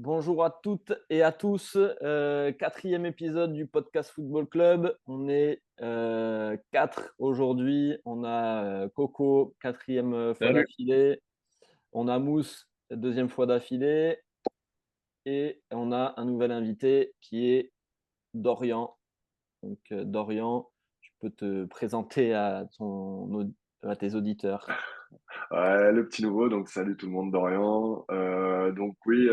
Bonjour à toutes et à tous. Quatrième épisode du podcast Football Club. On est quatre aujourd'hui. On a Coco, quatrième fois Salut. d'affilée. On a Mousse, deuxième fois d'affilée. Et on a un nouvel invité qui est Dorian. Donc Dorian, tu peux te présenter à tes auditeurs. Ouais, le petit nouveau, donc salut tout le monde, Dorian. Donc oui,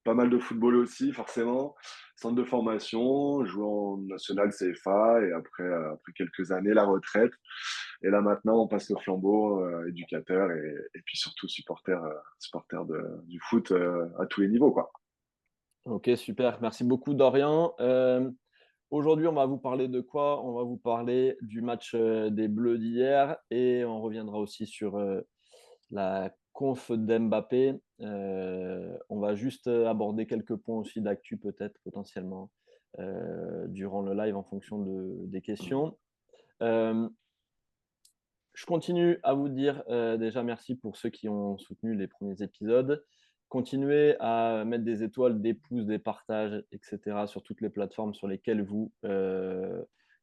pas mal de football aussi, forcément. Centre de formation, jouant en national CFA et après quelques années, la retraite. Et là maintenant, on passe le flambeau, éducateur et puis surtout supporter du foot à tous les niveaux, quoi. Ok, super. Merci beaucoup, Dorian. Aujourd'hui, on va vous parler de quoi? On va vous parler du match des Bleus d'hier et on reviendra aussi sur la conf d'Mbappé. On va juste aborder quelques points aussi d'actu peut-être potentiellement durant le live en fonction des questions. Euh, je continue à vous dire déjà merci pour ceux qui ont soutenu les premiers épisodes. Continuez à mettre des étoiles, des pouces, des partages, etc. sur toutes les plateformes sur lesquelles vous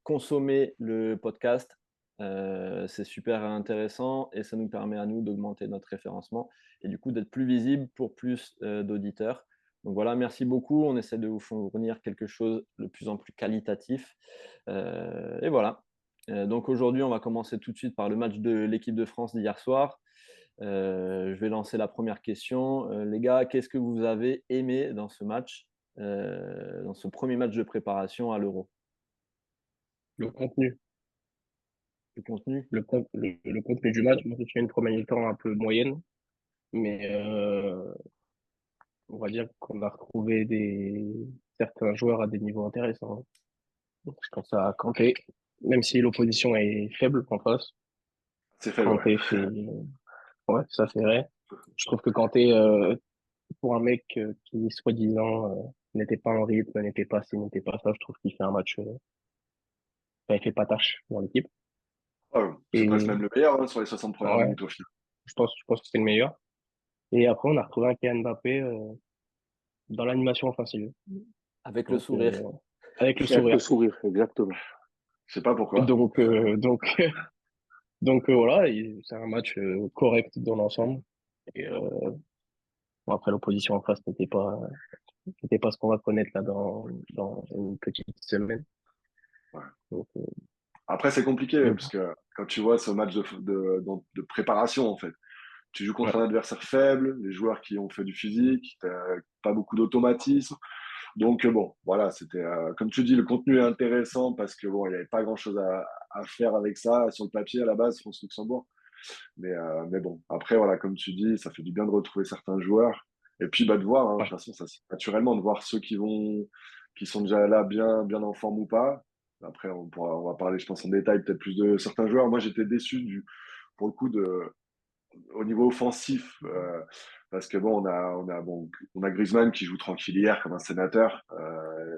consommez le podcast. C'est super intéressant et ça nous permet à nous d'augmenter notre référencement et du coup d'être plus visible pour plus d'auditeurs. Donc voilà, merci beaucoup. On essaie de vous fournir quelque chose de plus en plus qualitatif. Et voilà. Donc aujourd'hui, on va commencer tout de suite par le match de l'équipe de France d'hier soir. Je vais lancer la première question. Les gars, qu'est-ce que vous avez aimé dans ce match, dans ce premier match de préparation à l'Euro? Le contenu, Le contenu? le contenu du match, moi, j'ai fait une première mi-temps un peu moyenne, mais on va dire qu'on a retrouvé certains joueurs à des niveaux intéressants. Donc, je pense à Kanté, même si l'opposition est faible en face, C'est fait, ouais. Kanté fait, ouais, ça fait vrai. Je trouve que Kanté, pour un mec qui, soi-disant, n'était pas en rythme, n'était pas ci, n'était pas ça, je trouve qu'il fait un match, enfin, il fait pas tâche dans l'équipe. Ouais, c'est presque Et même le meilleur hein, sur les 60 premières ouais, minutes au final. je pense que c'est le meilleur. Et après, on a retrouvé un Kylian Mbappé dans l'animation offensive. Avec le Donc, sourire. avec le Avec le sourire. sourire, exactement. Je sais pas pourquoi. Donc, voilà, c'est un match correct dans l'ensemble. Et bon, après, l'opposition en face n'était pas ce qu'on va connaître là dans une petite semaine. Ouais. Donc, Après, c'est compliqué mais parce bon, que quand tu vois ce match de préparation, en fait, tu joues contre ouais, un adversaire faible, des joueurs qui ont fait du physique, t'as pas beaucoup d'automatisme. Donc, bon, voilà, c'était, comme tu dis, le contenu est intéressant parce que bon, il n'y avait pas grand-chose à faire avec ça sur le papier à la base, France-Luxembourg. Mais bon, après, voilà, comme tu dis, ça fait du bien de retrouver certains joueurs. Et puis, bah, de voir, hein, de toute ouais, façon, ça, c'est naturellement, de voir ceux qui sont déjà là, bien en forme ou pas. Après, on va parler, je pense, en détail peut-être plus de certains joueurs. Moi, j'étais déçu pour le coup au niveau offensif, parce que bon, on a Griezmann qui joue tranquille hier comme un sénateur,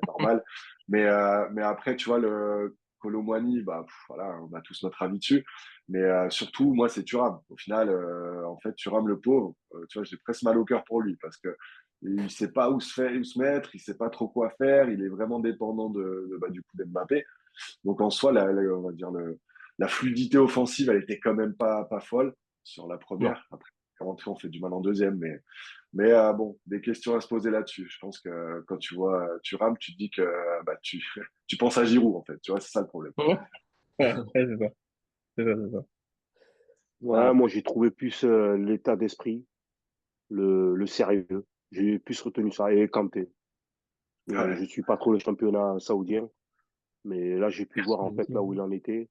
normal. Mais après, tu vois, le Kolo Muani, bah, voilà, on a tous notre avis dessus. Mais surtout, moi, c'est Thuram. Au final, en fait, Thuram, le pauvre, tu vois, j'ai presque mal au cœur pour lui parce que il sait pas où se mettre, il sait pas trop quoi faire, il est vraiment dépendant bah, du coup d'Mbappé. Donc en soi, on va dire la fluidité offensive, elle était quand même pas folle sur la non. première. Après, rentré, on fait du mal en deuxième, mais bon, des questions à se poser là-dessus. Je pense que quand tu vois Thuram, tu te dis que bah, tu penses à Giroud en fait. Tu vois, c'est ça le problème. Ouais, ouais, c'est ça. C'est ça. Ouais, Ah, moi, j'ai trouvé plus l'état d'esprit, le sérieux. J'ai plus retenu ça. Et Kanté. Je Ouais. suis pas trop le championnat saoudien, mais là, j'ai pu voir en Personne fait ici. là où il en était,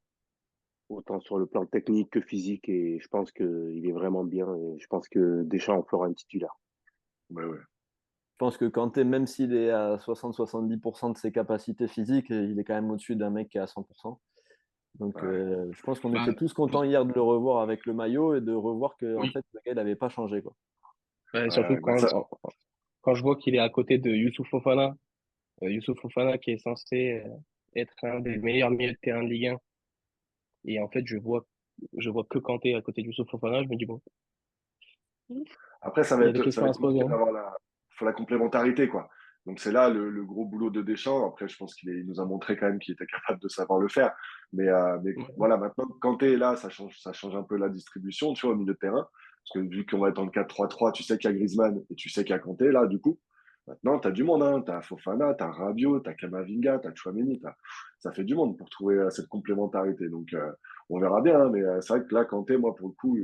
autant sur le plan technique que physique, et je pense qu'il est vraiment bien. Et je pense que Deschamps en fera un titulaire. Ouais, ouais. je pense que Kanté, même s'il est à 60-70% de ses capacités physiques, il est quand même au-dessus d'un mec qui est à 100%. Donc, Ouais. je pense qu'on était Bah, tous contents hier de le revoir avec le maillot et de revoir que en oui. fait, le gars, il n'avait pas changé, quoi. Ouais, surtout Ouais, bah ça, quand je vois qu'il est à côté de Youssouf Fofana qui est censé être un des meilleurs milieux de terrain de Ligue 1. Et en fait, je vois que Kanté à côté de Youssouf Fofana. Je me dis, bon, après, il y a des questions ça va à être se poser, compliqué hein. faut la complémentarité, quoi. Donc c'est là le gros boulot de Deschamps. Après, je pense qu'il nous a montré quand même qu'il était capable de savoir le faire. Mais Ouais. voilà, maintenant, quand tu es là, ça change un peu la distribution, tu vois, au milieu de terrain. Parce que vu qu'on va être en 4-3-3, tu sais qu'il y a Griezmann et tu sais qu'il y a Kanté, là, du coup. Maintenant, tu as du monde, hein. Tu as Fofana, tu as Rabiot, tu as Kamavinga, tu as Tchouaméni. Ça fait du monde pour trouver cette complémentarité. Donc, on verra bien. Hein, mais c'est vrai que là, Kanté, moi, pour le coup,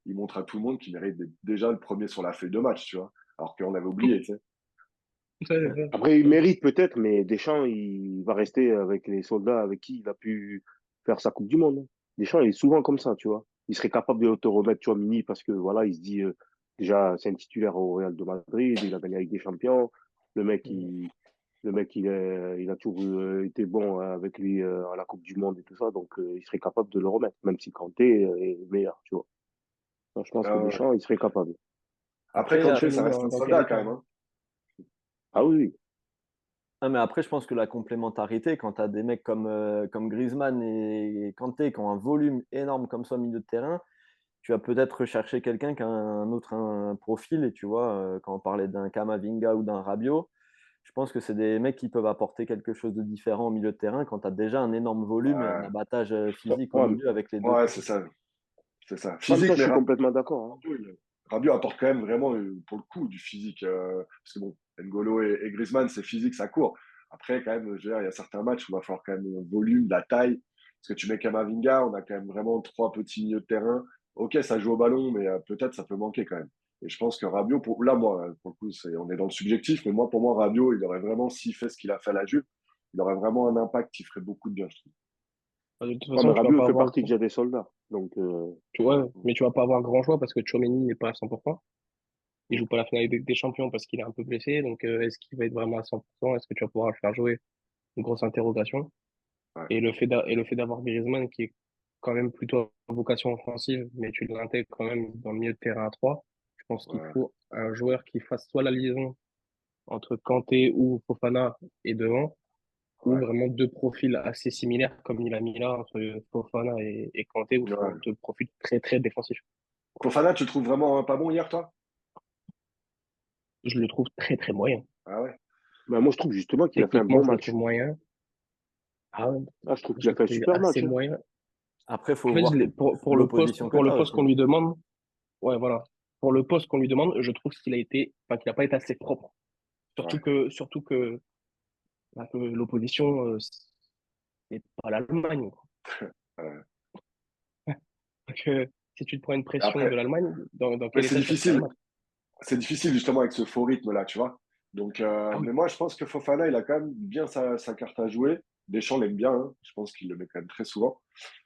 il montre à tout le monde qu'il mérite d'être déjà le premier sur la feuille de match, tu vois. Alors qu'on avait oublié, tu sais. Après, il mérite peut-être, mais Deschamps, il va rester avec les soldats avec qui il a pu faire sa Coupe du Monde. Hein. Deschamps, il est souvent comme ça, tu vois. Il serait capable de te remettre, tu vois, Mini, parce que voilà, il se dit, déjà, c'est un titulaire au Real de Madrid, il a gagné avec des champions. Le mec, il, il a toujours été bon avec lui à la Coupe du Monde et tout ça, donc il serait capable de le remettre, même si Kanté est meilleur, tu vois. Donc, je pense que Euh, Deschamps, il serait capable. Après, Après, Kanté, ça Tchouaméni, reste un dans quel soldat quand état? même. Hein. Ah oui, oui. mais après, je pense que la complémentarité, quand tu as des mecs comme Griezmann et Kanté qui ont un volume énorme comme ça au milieu de terrain, tu vas peut-être rechercher quelqu'un qui a un profil. Et tu vois, quand on parlait d'un Kamavinga ou d'un Rabiot, je pense que c'est des mecs qui peuvent apporter quelque chose de différent au milieu de terrain quand tu as déjà un énorme volume et un Ouais, abattage physique au Ouais, milieu avec les deux ouais, c'est côtés. ça. C'est ça. ouais, mais ça, Physique, je mais suis complètement d'accord. Hein. Rabiot apporte quand même vraiment, pour le coup, du physique. Parce que bon, N'Golo et Griezmann, c'est physique, ça court. Après, quand même, je veux dire, il y a certains matchs où il va falloir quand même un volume, de la taille. Parce que tu mets Kamavinga, on a quand même vraiment trois petits milieux de terrain. Ok, ça joue au ballon, mais peut-être ça peut manquer quand même. Et je pense que Rabiot, là, moi, pour le coup, on est dans le subjectif, mais moi, pour moi, Rabiot, il aurait vraiment, s'il fait ce qu'il a fait à la Juve, il aurait vraiment un impact qui ferait beaucoup de bien, je trouve. De toute Ouais, mais façon, tu vas Rabiot, il pas fait avoir, partie déjà des soldats. Donc, tu vois, mais tu vas pas avoir grand choix parce que Tchouaméni n'est pas à 100%. Il Mm. joue pas la finale des Champions parce qu'il est un peu blessé. Donc, est-ce qu'il va être vraiment à 100%? Est-ce que tu vas pouvoir le faire jouer? Une grosse interrogation. Ouais, Et le fait d'avoir Griezmann qui est quand même plutôt à vocation offensive, mais tu l'intègres quand même dans le milieu de terrain à 3. Je pense qu'il ouais, faut un joueur qui fasse soit la liaison entre Kanté ou Fofana et devant, ou ouais. vraiment deux profils assez similaires comme il a mis là entre Fofana et Kanté, où ce sont Ouais. deux profils très très défensifs. Fofana, tu le trouves vraiment pas bon hier, toi? Je le trouve très très moyen. Ah ouais? bah, moi, je trouve justement qu'il a fait un Techniquement, bon je le trouve match. moyen. Ah ouais, Ah, je trouve je qu'il a le fait un trouve super match. assez Hein. moyen. Après, il En faut fait, voir l'opposition que pour tu le as poste aussi. qu'on lui demande, ouais, voilà. Pour le poste qu'on lui demande, je trouve qu'il a été, enfin, qu'il n'a pas été assez propre. Ouais. Surtout que, bah, que l'opposition, c'est pas l'Allemagne, quoi. Ouais. Donc, si tu te prends une Et pression de après, l'Allemagne, dans mais quel état tu vas finir le match? c'est difficile justement avec ce faux rythme-là, tu vois. Donc, Ah oui. mais moi, je pense que Fofana, il a quand même bien sa carte à jouer. Deschamps l'aime bien, hein. Je pense qu'il le met quand même très souvent.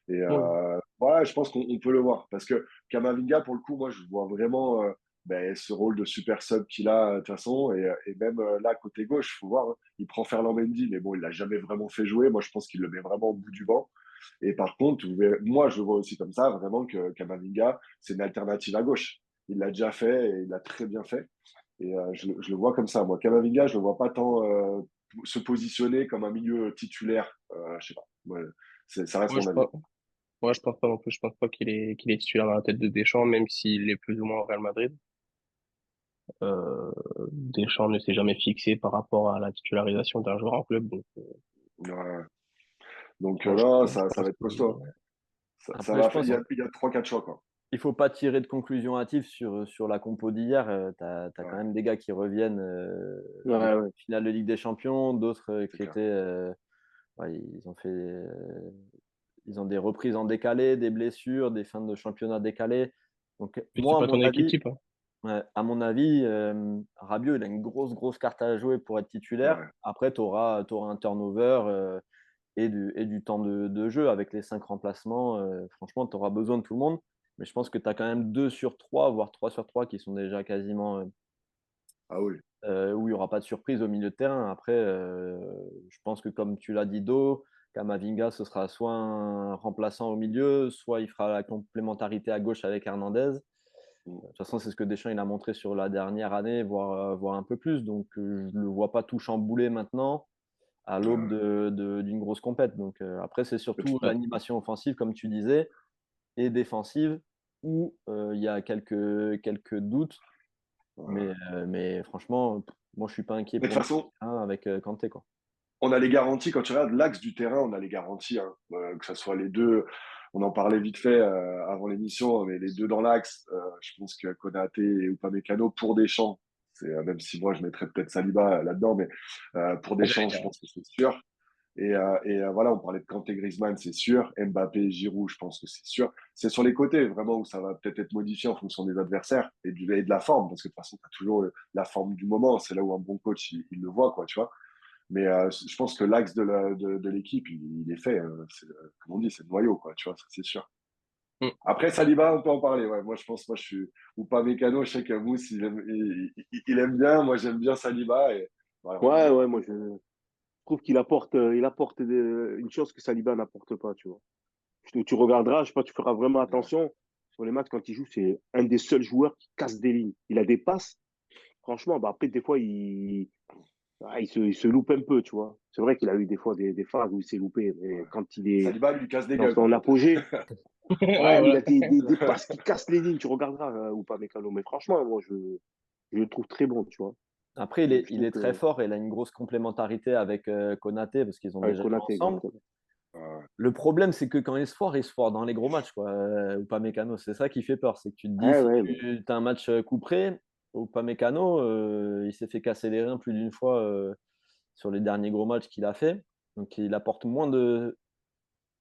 Et Oui. voilà, je pense qu'on peut le voir. Parce que Kamavinga, pour le coup, moi, je vois vraiment ben, ce rôle de super sub qu'il a, de toute façon. Et même là, côté gauche, il faut voir, hein, il prend Ferland Mendy, mais bon, il l'a jamais vraiment fait jouer. Moi, je pense qu'il le met vraiment au bout du banc. Et par contre, moi, je le vois aussi comme ça, vraiment que Kamavinga, c'est une alternative à gauche. Il l'a déjà fait et il l'a très bien fait. Et je le vois comme ça. Moi, Kamavinga, je le vois pas tant se positionner comme un milieu titulaire. Je sais pas. Ouais, ça reste Ouais, mon je avis. pense, ouais, je pense pas non plus. Je pense pas qu'il est titulaire dans la tête de Deschamps, même s'il est plus ou moins au Real Madrid. Euh, Deschamps ne s'est jamais fixé par rapport à la titularisation d'un joueur en club. Donc, Ouais. Donc moi, là, je ça pense va être que, costaud. Ça Après, je va faire, pense il y a 3-4 choix, quoi. il faut pas tirer de conclusion hâtive sur la compo d'hier. Tu as quand Ouais, même des gars qui reviennent de Ouais, ouais. finale de Ligue des Champions, d'autres c'est qui clair. étaient. Ouais, ils ont des reprises en décalé, des blessures, des fins de championnat décalées. Donc, puis c'est moi, pas ton équipe type, hein. ouais, à mon avis, Rabiot, il a une grosse carte à jouer pour être titulaire. Ouais. Après, tu auras un turnover et du temps de jeu avec les 5 remplacements. Franchement, tu auras besoin de tout le monde. Mais je pense que tu as quand même 2 sur 3, voire 3 sur 3 qui sont déjà quasiment Ah oui. où il n'y aura pas de surprise au milieu de terrain. Après, je pense que comme tu l'as dit, Kamavinga, ce sera soit un remplaçant au milieu, soit il fera la complémentarité à gauche avec Hernandez. De toute façon, c'est ce que Deschamps il a montré sur la dernière année, voire un peu plus. Donc, je ne le vois pas tout chambouler maintenant à l'aube Ouais. d'une grosse compète. Donc, après, c'est Et surtout puis, l'animation offensive, comme tu disais, et défensive, où il y a quelques doutes. Mais franchement, moi, je suis pas inquiet Mais de pour toute lui façon, avec Kanté, quoi. on a les garanties. Quand tu regardes l'axe du terrain, on a les garanties. Hein. Que ce soit les deux, on en parlait vite fait avant l'émission, mais les deux dans l'axe, je pense que Konaté et Upamecano pour Deschamps, même si moi je mettrais peut-être Saliba là-dedans, mais pour Deschamps, je pense que c'est sûr. Voilà, on parlait de Kanté, Griezmann, c'est sûr. Mbappé, Giroud, je pense que c'est sûr. C'est sur les côtés, vraiment, où ça va peut-être être modifié en fonction des adversaires et de la forme, parce que de toute façon, tu as toujours la forme du moment. C'est là où un bon coach, il le voit, quoi, tu vois. Mais je pense que l'axe de l'équipe, il est fait. Comme on dit, c'est le noyau, quoi, tu vois, ça, c'est sûr. Mm. Après, Saliba, on peut en parler. Ouais. Moi, je suis. Ou pas Mécano, je sais que Mousse, il aime bien. Moi, j'aime bien Saliba. Et voilà, Ouais, moi, je trouve qu'il apporte une chose que Saliba n'apporte pas, tu vois. Tu regarderas, je sais pas, tu feras vraiment attention sur les matchs quand il joue, c'est un des seuls joueurs qui casse des lignes. Il a des passes, franchement, bah après, des fois, il se loupe un peu, tu vois. C'est vrai qu'il a eu des fois des phases où il s'est loupé, mais ouais. quand il est Saliba, il lui casse des dans gueules, son peut-être. apogée, Ouais, ouais, mais il voilà. a des passes qui cassent les lignes, tu regarderas ou pas Mécano. Mais franchement, moi, je le trouve très bon, tu vois. Après, Je il trouve est très que fort et il a une grosse complémentarité avec Konaté parce qu'ils ont avec déjà joué Konaté, ensemble. exactement. Ouais. Le problème, c'est que quand il se foire dans les gros matchs, quoi. Upamecano, c'est ça qui fait peur. C'est que tu te dis, Ouais, si ouais, tu as un match couperé, Upamecano, il s'est fait casser les reins plus d'une fois sur les derniers gros matchs qu'il a fait. Donc, il apporte moins de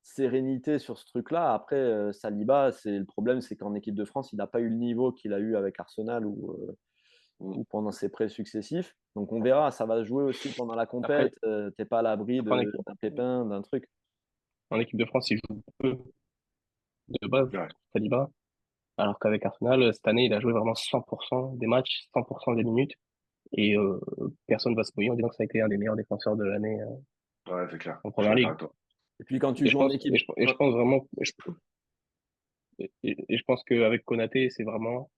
sérénité sur ce truc-là. Après, Saliba, le problème, c'est qu'en équipe de France, il n'a pas eu le niveau qu'il a eu avec Arsenal ou pendant ses prêts successifs. Donc, on verra. Ça va se jouer aussi pendant la Après, compète. Tu n'es pas à l'abri après d'un pépin, d'un truc. en équipe de France, il joue peu de base, Ouais. Saliba. Alors qu'avec Arsenal, cette année, il a joué vraiment 100% des matchs, 100% des minutes. Et personne va se mouiller en disant que ça a été un des meilleurs défenseurs de l'année Ouais, c'est clair. en Je suis Première d'accord Ligue. avec toi. Et puis, quand tu joues en équipe, Et je pense vraiment, et je pense qu'avec Konaté, c'est vraiment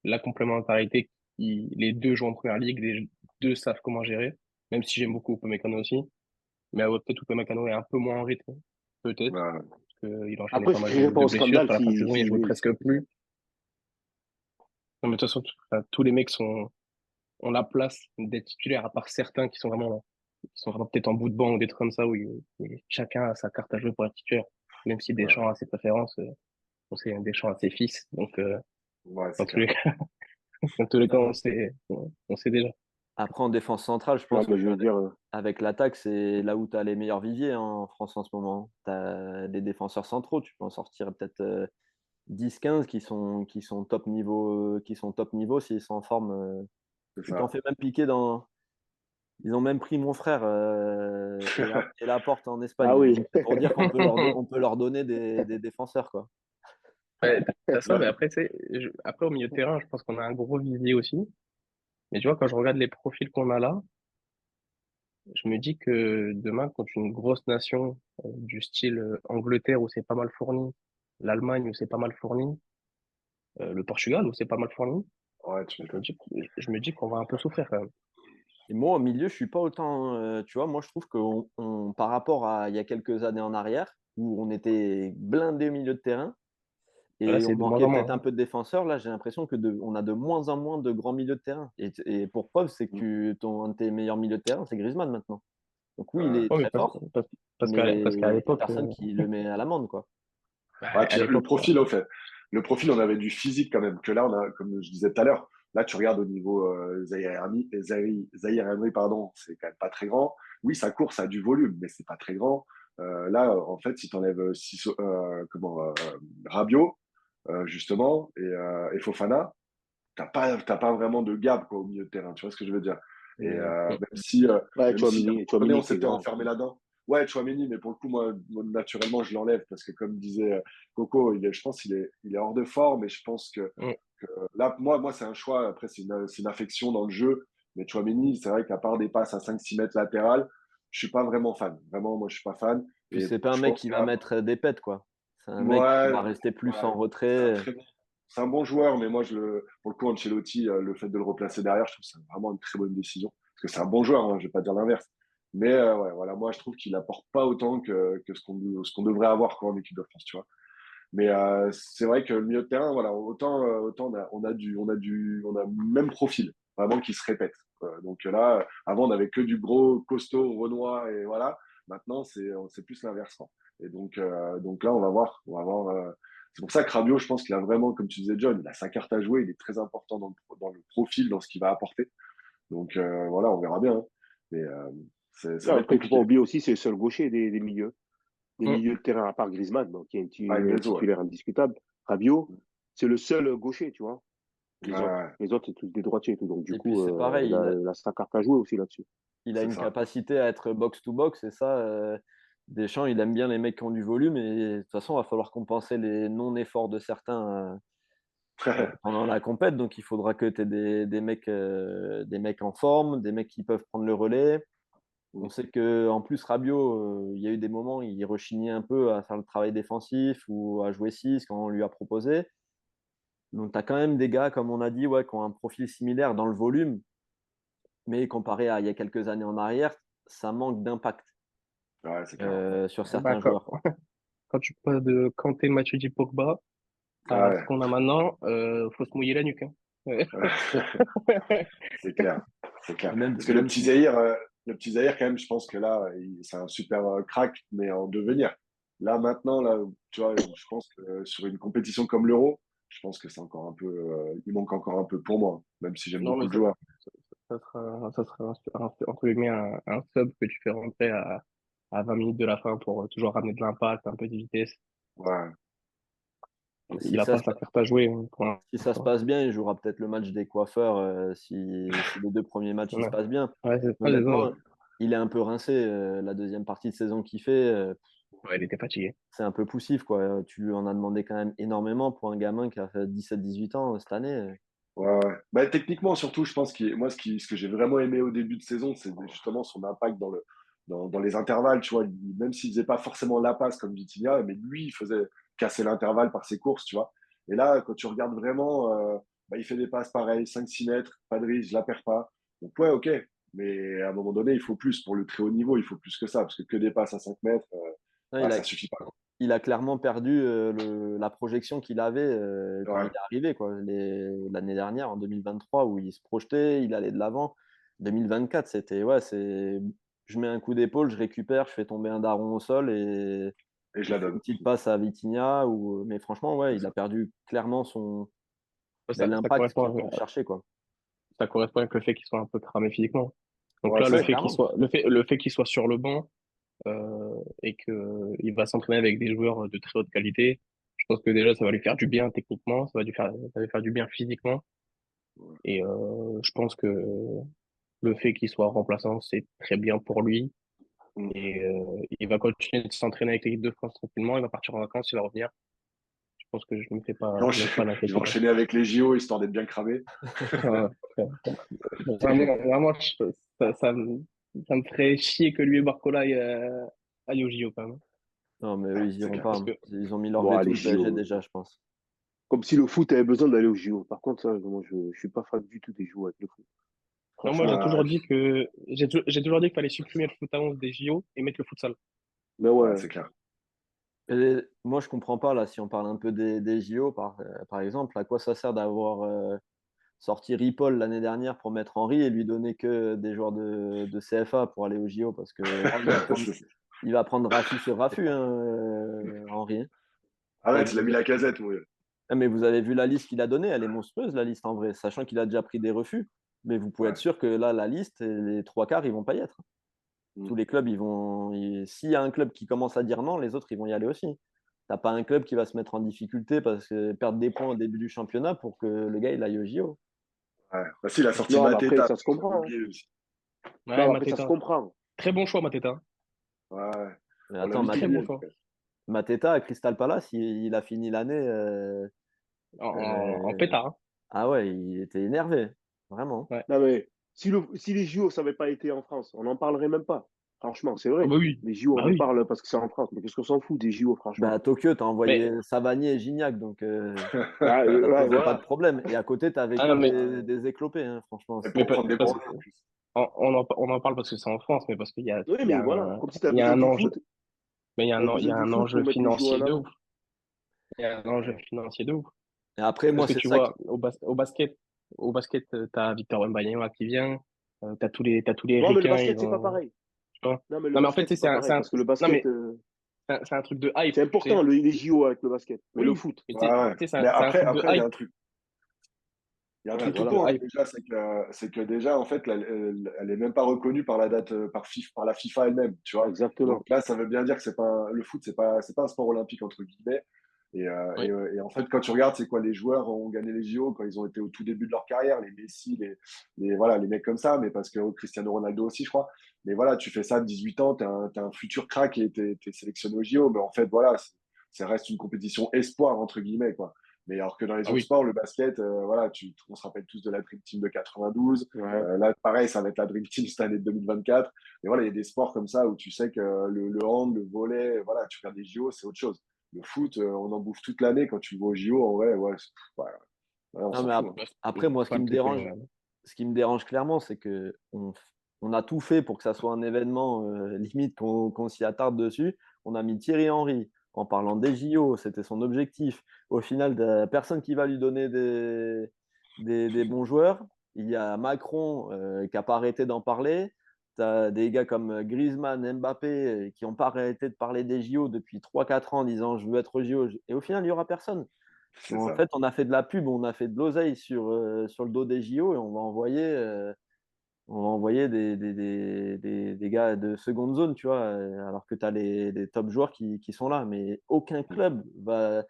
la complémentarité les deux jouent en Première Ligue, les deux savent comment gérer. Même si j'aime beaucoup Upamecano aussi. Mais peut-être Upamecano est un peu moins en rythme. Peut-être. Ouais. Parce qu'il enchaînait Après, pas je ne mal crierai pas de au blessures. scandale Sur la fin de saison, il s'il jouait jouait. presque plus. Non, mais de toute façon, tous les mecs ont la place d'être titulaires, à part certains qui sont vraiment peut-être en bout de banc ou des trucs comme ça, où chacun a sa carte à jouer pour être titulaire. Même si Ouais, Deschamps a ses préférences, on sait Deschamps a ses fils. Donc, ouais, dans c'est tous clair. les cas, dans tous les cas, on sait déjà. après, en défense centrale, je Ouais, pense mais je veux dire, qu'avec l'attaque, c'est là où tu as les meilleurs viviers hein, en France en ce moment. Tu as des défenseurs centraux, tu peux en sortir peut-être 10-15 qui sont top niveau s'ils sont en forme. C'est Tu t'en ça. fais même piquer dans. Ils ont même pris mon frère et la porte en ah Espagne. oui. Donc, c'est pour dire on peut leur donner des défenseurs, quoi. Ouais, t'as ça, mais Ouais, après, tu sais, après, au milieu de terrain, je pense qu'on a un gros visier aussi. Mais tu vois, quand je regarde les profils qu'on a là, je me dis que demain, contre une grosse nation du style Angleterre où c'est pas mal fourni, l'Allemagne où c'est pas mal fourni, le Portugal où c'est pas mal fourni, ouais, tu je me m'étonnes. dis, je me dis qu'on va un peu souffrir quand même. Et moi, au milieu, je suis pas autant. Tu vois, moi, je trouve que par rapport à il y a quelques années en arrière, où on était blindé au milieu de terrain Là, et on c'est de moins manquait en peut-être moins. un peu de défenseurs, là, j'ai l'impression on a de moins en moins de grands milieux de terrain. Et pour preuve, c'est que un de tes meilleurs milieux de terrain, c'est Griezmann maintenant. Donc oui, il est Ouais, mais très fort, parce qu'à mais il n'y a l'époque, personne qui le met à l'amende, quoi. Ouais, à puis le l'époque, profil, au fait. Le profil, on avait du physique quand même. Que là, on a, comme je disais tout à l'heure, là, tu regardes au niveau Zahir Emery, pardon, c'est quand même pas très grand. Oui, sa course a du volume, mais c'est pas très grand. Là, en fait, si tu enlèves Rabiot, justement, et Fofana, t'as pas vraiment de gap quoi, au milieu de terrain. Tu vois ce que je veux dire? Et Ouais, même si à un moment donné, on Tchouaméni qui est s'était grand. enfermé là-dedans. Ouais, Chouameni, mais pour le coup, moi, naturellement, je l'enlève parce que, comme disait Coco, je pense qu'il est hors de forme et je pense Mm. que là, moi c'est un choix. Après, c'est une affection dans le jeu. Mais Chouameni, c'est vrai qu'à part des passes à 5-6 mètres latérales, je suis pas vraiment fan. Vraiment, moi, je suis pas fan. Puis Et c'est pas un je mec pense qui que va mettre des pètes, quoi. C'est un mec qui ouais, va rester plus ouais, en c'est un retrait. très bon, c'est un bon joueur, mais moi, pour le coup, Ancelotti, le fait de le replacer derrière, je trouve que c'est vraiment une très bonne décision. Parce que c'est un bon joueur, hein, je vais pas dire l'inverse. Mais ouais, voilà, moi, je trouve qu'il apporte pas autant que ce qu'on devrait avoir quoi, en équipe de France, tu vois. Mais c'est vrai que le milieu de terrain, voilà, autant on a le même profil, vraiment qui se répète. Donc là, avant, on avait que du gros, costaud, Renoir, et voilà. Maintenant, c'est plus l'inverse, quoi. Et donc là, on va voir. C'est pour ça que Rabiot, je pense qu'il a vraiment, comme tu disais, John, il a sa carte à jouer, il est très important dans le profil, dans ce qu'il va apporter. Donc voilà, on verra bien, hein. Mais ça va être Après, il ne faut pas compliqué. oublier aussi, c'est le seul gaucher des milieux. Des Mm. milieux de terrain, à part Griezmann, donc, qui est Ah, un Enzo, ouais. titulaire indiscutable. Rabiot, c'est le seul gaucher, tu vois. Ouais, ouais, Les autres, c'est tous des droitiers et tout. Donc, du Et puis coup, c'est pareil, il a sa carte à jouer aussi là-dessus. il a c'est une ça. capacité à être box-to-box, et ça, Deschamps, il aime bien les mecs qui ont du volume, et de toute façon, il va falloir compenser les non-efforts de certains pendant la compète, donc il faudra que tu aies des mecs en forme, des mecs qui peuvent prendre le relais. On sait qu'en plus, Rabiot, il y a eu des moments, il rechignait un peu à faire le travail défensif ou à jouer 6 quand on lui a proposé. Donc, tu as quand même des gars, comme on a dit, ouais, qui ont un profil similaire dans le volume, mais comparé à il y a quelques années en arrière, ça manque d'impact Ouais, c'est clair. sur Bah, certains joueurs. quand tu passes de Kanté, Matuidi, Pogba à ce Ouais, qu'on a maintenant, faut se mouiller la nuque, hein. Ouais. c'est clair. C'est Et clair. même, Parce que même si, Le petit Zahir, quand même, je pense que là, c'est un super crack, mais en devenir. Là, maintenant, là, tu vois, je pense que sur une compétition comme l'Euro, je pense que c'est encore un peu, il manque encore un peu pour moi, même si j'aime Non, beaucoup mais le joueur. ça sera entre guillemets un sub que tu fais rentrer à 20 minutes de la fin pour toujours ramener de l'impact, un peu de vitesse. Ouais, Il si a ça pas se, sa carte à jouer, hein, pour si ça se l'instant. passe bien, il jouera peut-être le match des coiffeurs si les deux premiers matchs ils se Ouais, passent bien. ouais, c'est ça, c'est ça, Honnêtement, ouais. il est un peu rincé. La deuxième partie de saison qu'il fait, Ouais, il était fatigué. c'est un peu poussif, quoi. Tu lui en as demandé quand même énormément pour un gamin qui a fait 17-18 ans cette année. ouais, ouais. Bah, techniquement, surtout, je pense que moi, ce que j'ai vraiment aimé au début de saison, c'est justement son impact dans les intervalles. Tu vois, même s'il faisait pas forcément la passe comme Vitinha, mais lui, il faisait casser l'intervalle par ses courses, tu vois. Et là, quand tu regardes vraiment, bah, il fait des passes pareilles, 5-6 mètres, pas de risque, je la perds pas. Donc, ouais, ok. Mais à un moment donné, il faut plus pour le très haut niveau, il faut plus que ça, parce que des passes à 5 mètres, Non, bah, ça suffit pas. il a clairement perdu la projection qu'il avait quand il Ouais, est arrivé, quoi. L'année dernière, en 2023, où il se projetait, il allait de l'avant. 2024, c'était, ouais, je mets un coup d'épaule, je récupère, je fais tomber un daron au sol et je et la je fais une donne. petite passe à Vitinha. Mais franchement, ouais, C'est il a ça. perdu clairement Ça l'impact qu'il correspond, peut rechercher, quoi. ça correspond avec le fait qu'il soit un peu cramé physiquement. Donc Ouais, là, c'est Ouais, ça. clairement. le fait qu'il soit sur le banc, et que il va s'entraîner avec des joueurs de très haute qualité, je pense que déjà, ça va lui faire du bien techniquement, ça va lui faire du bien physiquement. Et je pense que le fait qu'il soit remplaçant, c'est très bien pour lui. Mm. Et il va continuer de s'entraîner avec l'équipe de France tranquillement. Il va partir en vacances, il va revenir. Je pense que je me fais pas Il va d'inquiétude. enchaîner avec les JO histoire d'être bien cramé. Euh, vraiment, ça me ferait chier que lui et Barcola aillent au JO quand même. Non, mais eux, ils C'est iront clair. pas, Parce hein. que, Ils ont mis leur Bon, veto, les le PSG, JO. déjà, je pense. Comme si le foot avait besoin d'aller au JO. Par contre, ça, moi, je suis pas fan du tout des JO avec le foot. non, moi, Franchement. j'ai toujours dit qu'il fallait supprimer le foot à 11 des JO et mettre le futsal. Mais Ouais, ouais. c'est clair. Et moi, je comprends pas, là, si on parle un peu des JO, par exemple, à quoi ça sert d'avoir sorti Ripoll l'année dernière pour mettre Henry et lui donner que des joueurs de CFA pour aller au JO, parce que là, il va prendre Rafi sur Rafu, hein, Henry, hein. Ah ouais, Et tu l'as mis la casette, oui. mais vous avez vu la liste qu'il a donnée, elle est monstrueuse, la liste en vrai, sachant qu'il a déjà pris des refus. Mais vous pouvez être Ouais. sûr que là, la liste, les trois quarts, ils vont pas y être. Mm. Tous les clubs, s'il y a un club qui commence à dire non, les autres, ils vont y aller aussi. T'as pas un club qui va se mettre en difficulté parce que perdre des points au début du championnat pour que le gars il aille au JO. Ouais. Bah, si, il a sorti Non, mais après, Mateta, ça se j'avais comprend, hein. oublié aussi. Ouais, Non, mais après, ça se Mateta. comprend. Très bon choix, Mateta. Ouais. Mais On l'a attends, mis Très tourner, bon lui. choix. Mateta à Crystal Palace, il a fini l'année. En Euh, pétard, hein. ah ouais, il était énervé, vraiment. Ouais. Non, mais si les JO, ça n'avait pas été en France, on n'en parlerait même pas. Franchement, c'est Ah vrai. bah oui. Les JO, Bah on en oui. parle parce que c'est en France. Mais qu'est-ce qu'on s'en fout des JO, Bah, franchement? à Tokyo, t'as envoyé Mais, Savanier et Gignac, donc Ah, ça te ouais, posait pas de voilà. problème. Et à côté, t'avais ah que non, mais, des éclopés, hein, franchement. Et mais pour prendre des parce points, que, en plus. on en parle parce que c'est en France, mais parce Oui, mais voilà. Comme si tu as il y a besoin un du enjeu, foot. mais Tu as il y besoin a du un foot enjeu pour mettre les JO en financier de avant. ouf. Il y a un enjeu financier de ouf. Et après, moi, Parce que c'est tu ça qui. vois, au basket, t'as Victor Wembanyama qui vient, t'as tous les Non, mais le ricains, basket, ils c'est pas ont, pareil. tu vois. Non, mais le Non, mais en fait, basket, tu c'est sais, pas pareil. Parce que le non, basket, mais c'est un truc de hype, c'est tu important, sais. les JO avec le basket. Mais le Oui, foot, mais Ouais, ouais. tu sais, Mais c'est un truc de après, il y a hype. un truc. Il y a un C'est un ouais, truc tout truc de voilà. con, hein, hype. déjà, c'est que déjà, en fait, elle est même pas reconnue par la date, par la FIFA elle-même, tu vois. Exactement. Donc là, ça veut bien dire que le foot, c'est pas un sport olympique, entre guillemets. Oui. Et en fait, quand tu regardes, c'est quoi, les joueurs ont gagné les JO quand ils ont été au tout début de leur carrière, les Messi, voilà, les mecs comme ça, mais parce que Cristiano Ronaldo aussi, je crois. Mais voilà, tu fais ça à 18 ans, t'es un futur crack et t'es sélectionné aux JO. Mais en fait, voilà, ça reste une compétition espoir, entre guillemets, quoi. Mais alors que dans les Ah autres oui. sports, le basket, voilà, on se rappelle tous de la Dream Team de 92. Ouais. Là, pareil, ça va être la Dream Team cette année de 2024. Et voilà, il y a des sports comme ça où tu sais que le hand, le volley, voilà, tu regardes des JO, c'est autre chose. Le foot, on en bouffe toute l'année. Quand tu vas aux JO, en vrai, ouais, ouais, ouais, on Non, s'en mais fout, hein. Bah, après, moi, c'est un truc, ce qui me dérange clairement, c'est que on a tout fait pour que ça soit un événement, limite qu'on s'y attarde dessus. On a mis Thierry Henry en parlant des JO, c'était son objectif. Au final, personne qui va lui donner des bons joueurs. Il y a Macron qui n'a pas arrêté d'en parler. Tu as des gars comme Griezmann, Mbappé qui n'ont pas arrêté de parler des JO depuis 3 4 ans en disant je veux être aux JO. Et au final, il n'y aura personne. C'est En ça. fait, on a fait de la pub, on a fait de l'oseille sur le dos des JO et on va envoyer des gars de seconde zone, tu vois, alors que tu as les top joueurs qui sont là. Mais aucun club va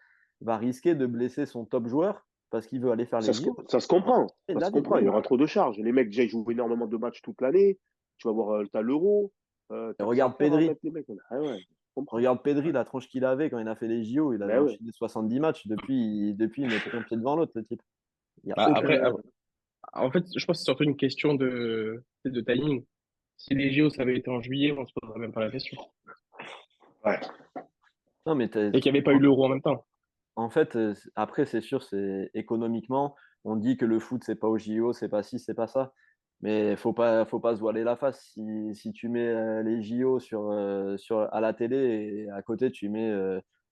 risquer de blesser son top joueur parce qu'il veut aller faire les JO. Ça se comprend. Et Ça se là, comprend. Il y aura trop de charges. Les mecs, déjà, ils jouent énormément de matchs toute l'année. Tu vas voir, t'as l'Euro. T'as que ça à regarde faire à Pedri. mettre les mecs. Ah ouais, je comprends. Regarde Pedri, la tronche qu'il avait quand il a fait les JO, il avait Ben ouais. enchaîné 70 matchs. Depuis il mettait un pied devant l'autre, le type. Il n'y a bah, aucun. après, en fait, je pense que c'est surtout une question de timing. Si les JO, ça avait été en juillet, on se poserait même pas la question. Ouais. Non, mais Et qu'il n'y avait pas eu l'Euro en même temps. en fait, après, c'est sûr, c'est économiquement, on dit que le foot, c'est pas au JO, c'est pas ci, c'est pas ça. Mais faut pas se voiler la face. Si tu mets les JO à la télé et à côté, tu mets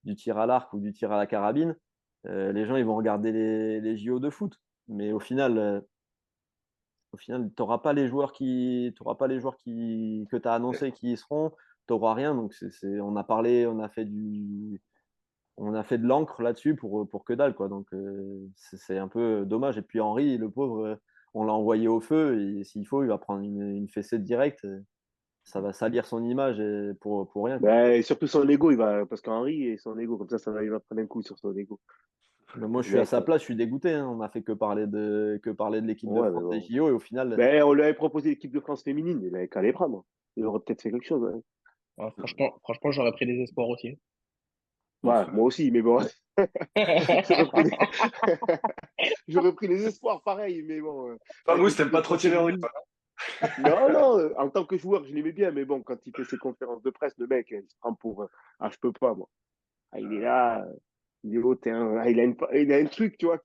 du tir à l'arc ou du tir à la carabine, les gens, ils vont regarder les JO de foot. Mais au final, tu n'auras pas les joueurs que tu as annoncé qui y seront. Tu n'auras rien. Donc, on a parlé, on a fait de l'encre là-dessus pour que dalle, quoi. Donc, c'est un peu dommage. Et puis, Henry, le pauvre, on l'a envoyé au feu. Et s'il faut, il va prendre une fessée directe. Ça va salir son image pour rien, quoi. Ben, et surtout son ego, parce qu'Henri et son ego, comme ça il va prendre un coup sur son ego. Mais moi, je Le suis à mec, sa place, je suis dégoûté, hein. On n'a fait que parler de l'équipe de ouais, mais France des bon. JO. Et au final, Ben, on lui avait proposé l'équipe de France féminine, il avait qu'à les prendre. Il aurait peut-être fait quelque chose. Ouais, Alors, franchement, j'aurais pris des espoirs aussi. Bon, ouais, frère. moi aussi, mais bon, j'aurais pris les... j'aurais pris les espoirs pareil, mais bon, Pas avec Mousse, l'équipe t'aimes de pas trop France Thierry Henry, féminine. toi? Non, non, en tant que joueur, je l'aimais bien, mais bon, quand il fait ses conférences de presse, le mec, il se prend pour. Ah, je peux pas, moi. Ah, il est là, il est hautain, ah, il a un truc, tu vois,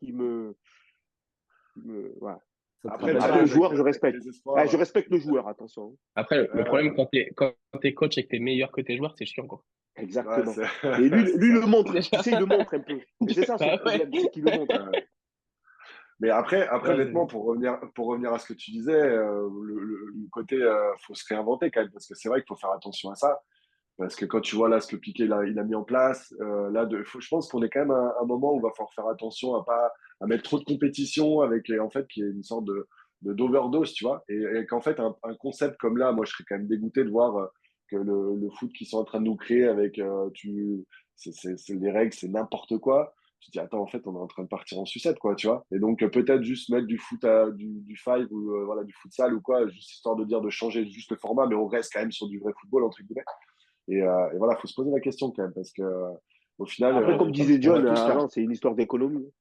voilà. ça te Après, rappelle le Après, pas. le truc joueur, je avec respecte. les Ah, espoirs, je respecte le joueur, attention. Après, le problème, ouais, quand t'es coach et que t'es meilleur que tes joueurs, c'est chiant, quoi. ouais, Exactement. c'est Et lui, c'est lui ça. le montre. Tu Déjà. sais, il le montre un peu. Et c'est ça son Bah ouais. problème, c'est qu'il le montre. Ouais. Mais après, Ouais, honnêtement, pour revenir à ce que tu disais, le côté, faut se réinventer quand même, parce que c'est vrai qu'il faut faire attention à ça. Parce que quand tu vois là ce que Piqué il a mis en place, là, je pense qu'on est quand même à un moment où il va falloir faire attention à mettre trop de compétition avec, en fait, qu'il y ait une sorte d'overdose, tu vois. Et qu'en fait, un concept comme là, moi, je serais quand même dégoûté de voir que le foot qu'ils sont en train de nous créer avec, les règles, c'est n'importe quoi. Tu te dis, attends, en fait, on est en train de partir en sucette, quoi, tu vois. Et donc, peut-être juste mettre du foot du five ou voilà, du futsal ou quoi, juste histoire de dire de changer juste le format, mais on reste quand même sur du vrai football, entre guillemets. Et voilà, il faut se poser la question quand même, parce que au final, Après, comme disait on va John tous perdre. avant, c'est une histoire d'économie.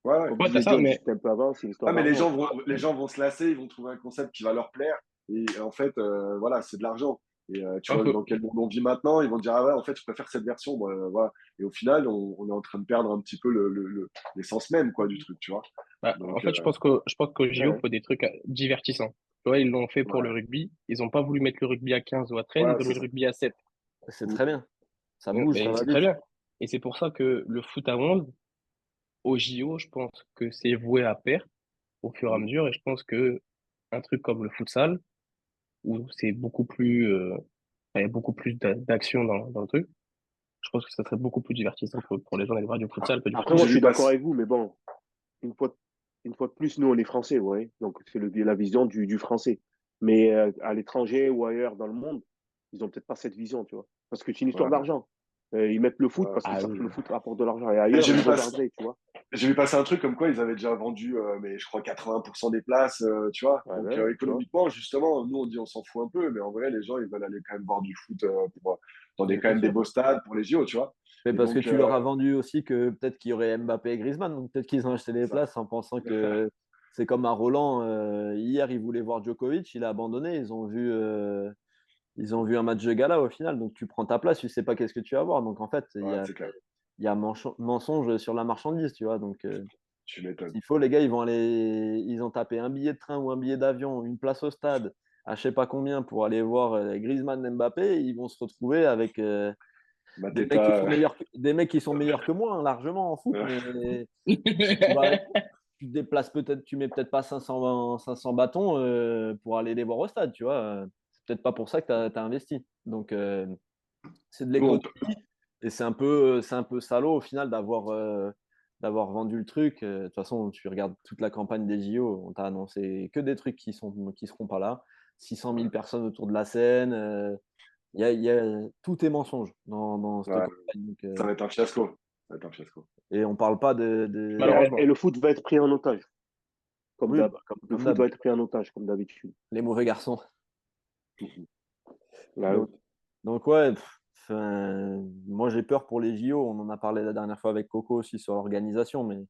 Ouais, ouais. Comme Ouais, t'as disait ça, John mais juste un peu avant, c'est une histoire Ah, mais d'argent. les gens vont se lasser, ils vont trouver un concept qui va leur plaire. Et en fait, voilà, c'est de l'argent. Et tu ouais, vois, dans quel monde on vit maintenant, ils vont dire, ah ouais, en fait, je préfère cette version. Moi, voilà. Et au final, on est en train de perdre un petit peu l'essence même quoi, du truc, tu vois. en Donc, fait, je pense qu'au JO, il Ouais. faut des trucs divertissants. Tu vois, ils l'ont fait pour le ouais, rugby. Ils n'ont pas voulu mettre le rugby à 15 ou à 13, ouais, ils ont c'est mis le ça. rugby à 7. C'est très bien. Ça bouge, ça Mais va c'est très vite. bien. Et c'est pour ça que le foot à 11, au JO, je pense que c'est voué à perdre au fur et à mesure. Et je pense que un truc comme le futsal, où c'est beaucoup plus, il y a beaucoup plus d'action dans le truc, je pense que ça serait beaucoup plus divertissant pour les gens d'aller voir du futsal que du Après, football. moi, J'ai je vu suis d'accord passer. avec vous, mais bon, une fois, une fois de plus, nous, on est français, ouais. Donc, c'est la vision du français. Mais à l'étranger ou ailleurs dans le monde, ils ont peut-être pas cette vision, tu vois. Parce que c'est une histoire Ouais, d'argent. Ils mettent le foot ouais. parce qu'ils Ah savent oui. que le foot rapporte de l'argent. Et Mais ailleurs, ils regarderaient, tu vois. j'ai vu passer un truc comme quoi ils avaient déjà vendu, mais je crois 80% des places, tu vois. Ouais, Donc ouais, tu vois. économiquement, justement, nous on dit on s'en fout un peu, mais en vrai, les gens ils veulent aller quand même voir du foot dans Mais quand bien même des sûr. beaux stades pour les JO, tu vois. Mais Et parce que donc, tu leur as vendu aussi que peut-être qu'il y aurait Mbappé et Griezmann. Donc peut-être qu'ils ont acheté les c'est ça. places en pensant que c'est comme à Roland. Hier, ils voulaient voir Djokovic, il a abandonné. Ils ont vu un match de gala au final. Donc tu prends ta place, tu sais pas qu'est-ce que tu vas voir. Donc en fait, Ouais, c'est clair. il y a mensonge sur la marchandise, tu vois. Donc Tu m'étonnes. s'il faut, les gars, ils ont tapé un billet de train ou un billet d'avion, une place au stade, à je sais pas combien pour aller voir Griezmann, Mbappé. Ils vont se retrouver avec Mateta. des mecs qui sont meilleurs que moi, hein, largement en foot, mais tu vas, tu te déplaces peut-être, tu mets peut-être pas 500 bâtons pour aller les voir au stade, tu vois. C'est peut-être pas pour ça que tu as investi. Donc, c'est de Nous, on l'économie peut- et c'est un peu salaud au final d'avoir vendu le truc. De toute façon, tu regardes toute la campagne des JO, on t'a annoncé que des trucs qui seront pas là. 600 000 ouais, personnes autour de la scène. Tout est mensonge dans cette ouais, campagne. Donc, ça va être un fiasco. Ça va être un fiasco. et on parle pas Et Malheureusement. le foot va être pris en otage, comme oui, d'hab. Le comme foot va d'hab, être pris en otage, comme d'habitude. les mauvais garçons. Là, Donc, donc ouais, moi j'ai peur pour les JO. On en a parlé la dernière fois avec Coco aussi sur l'organisation, mais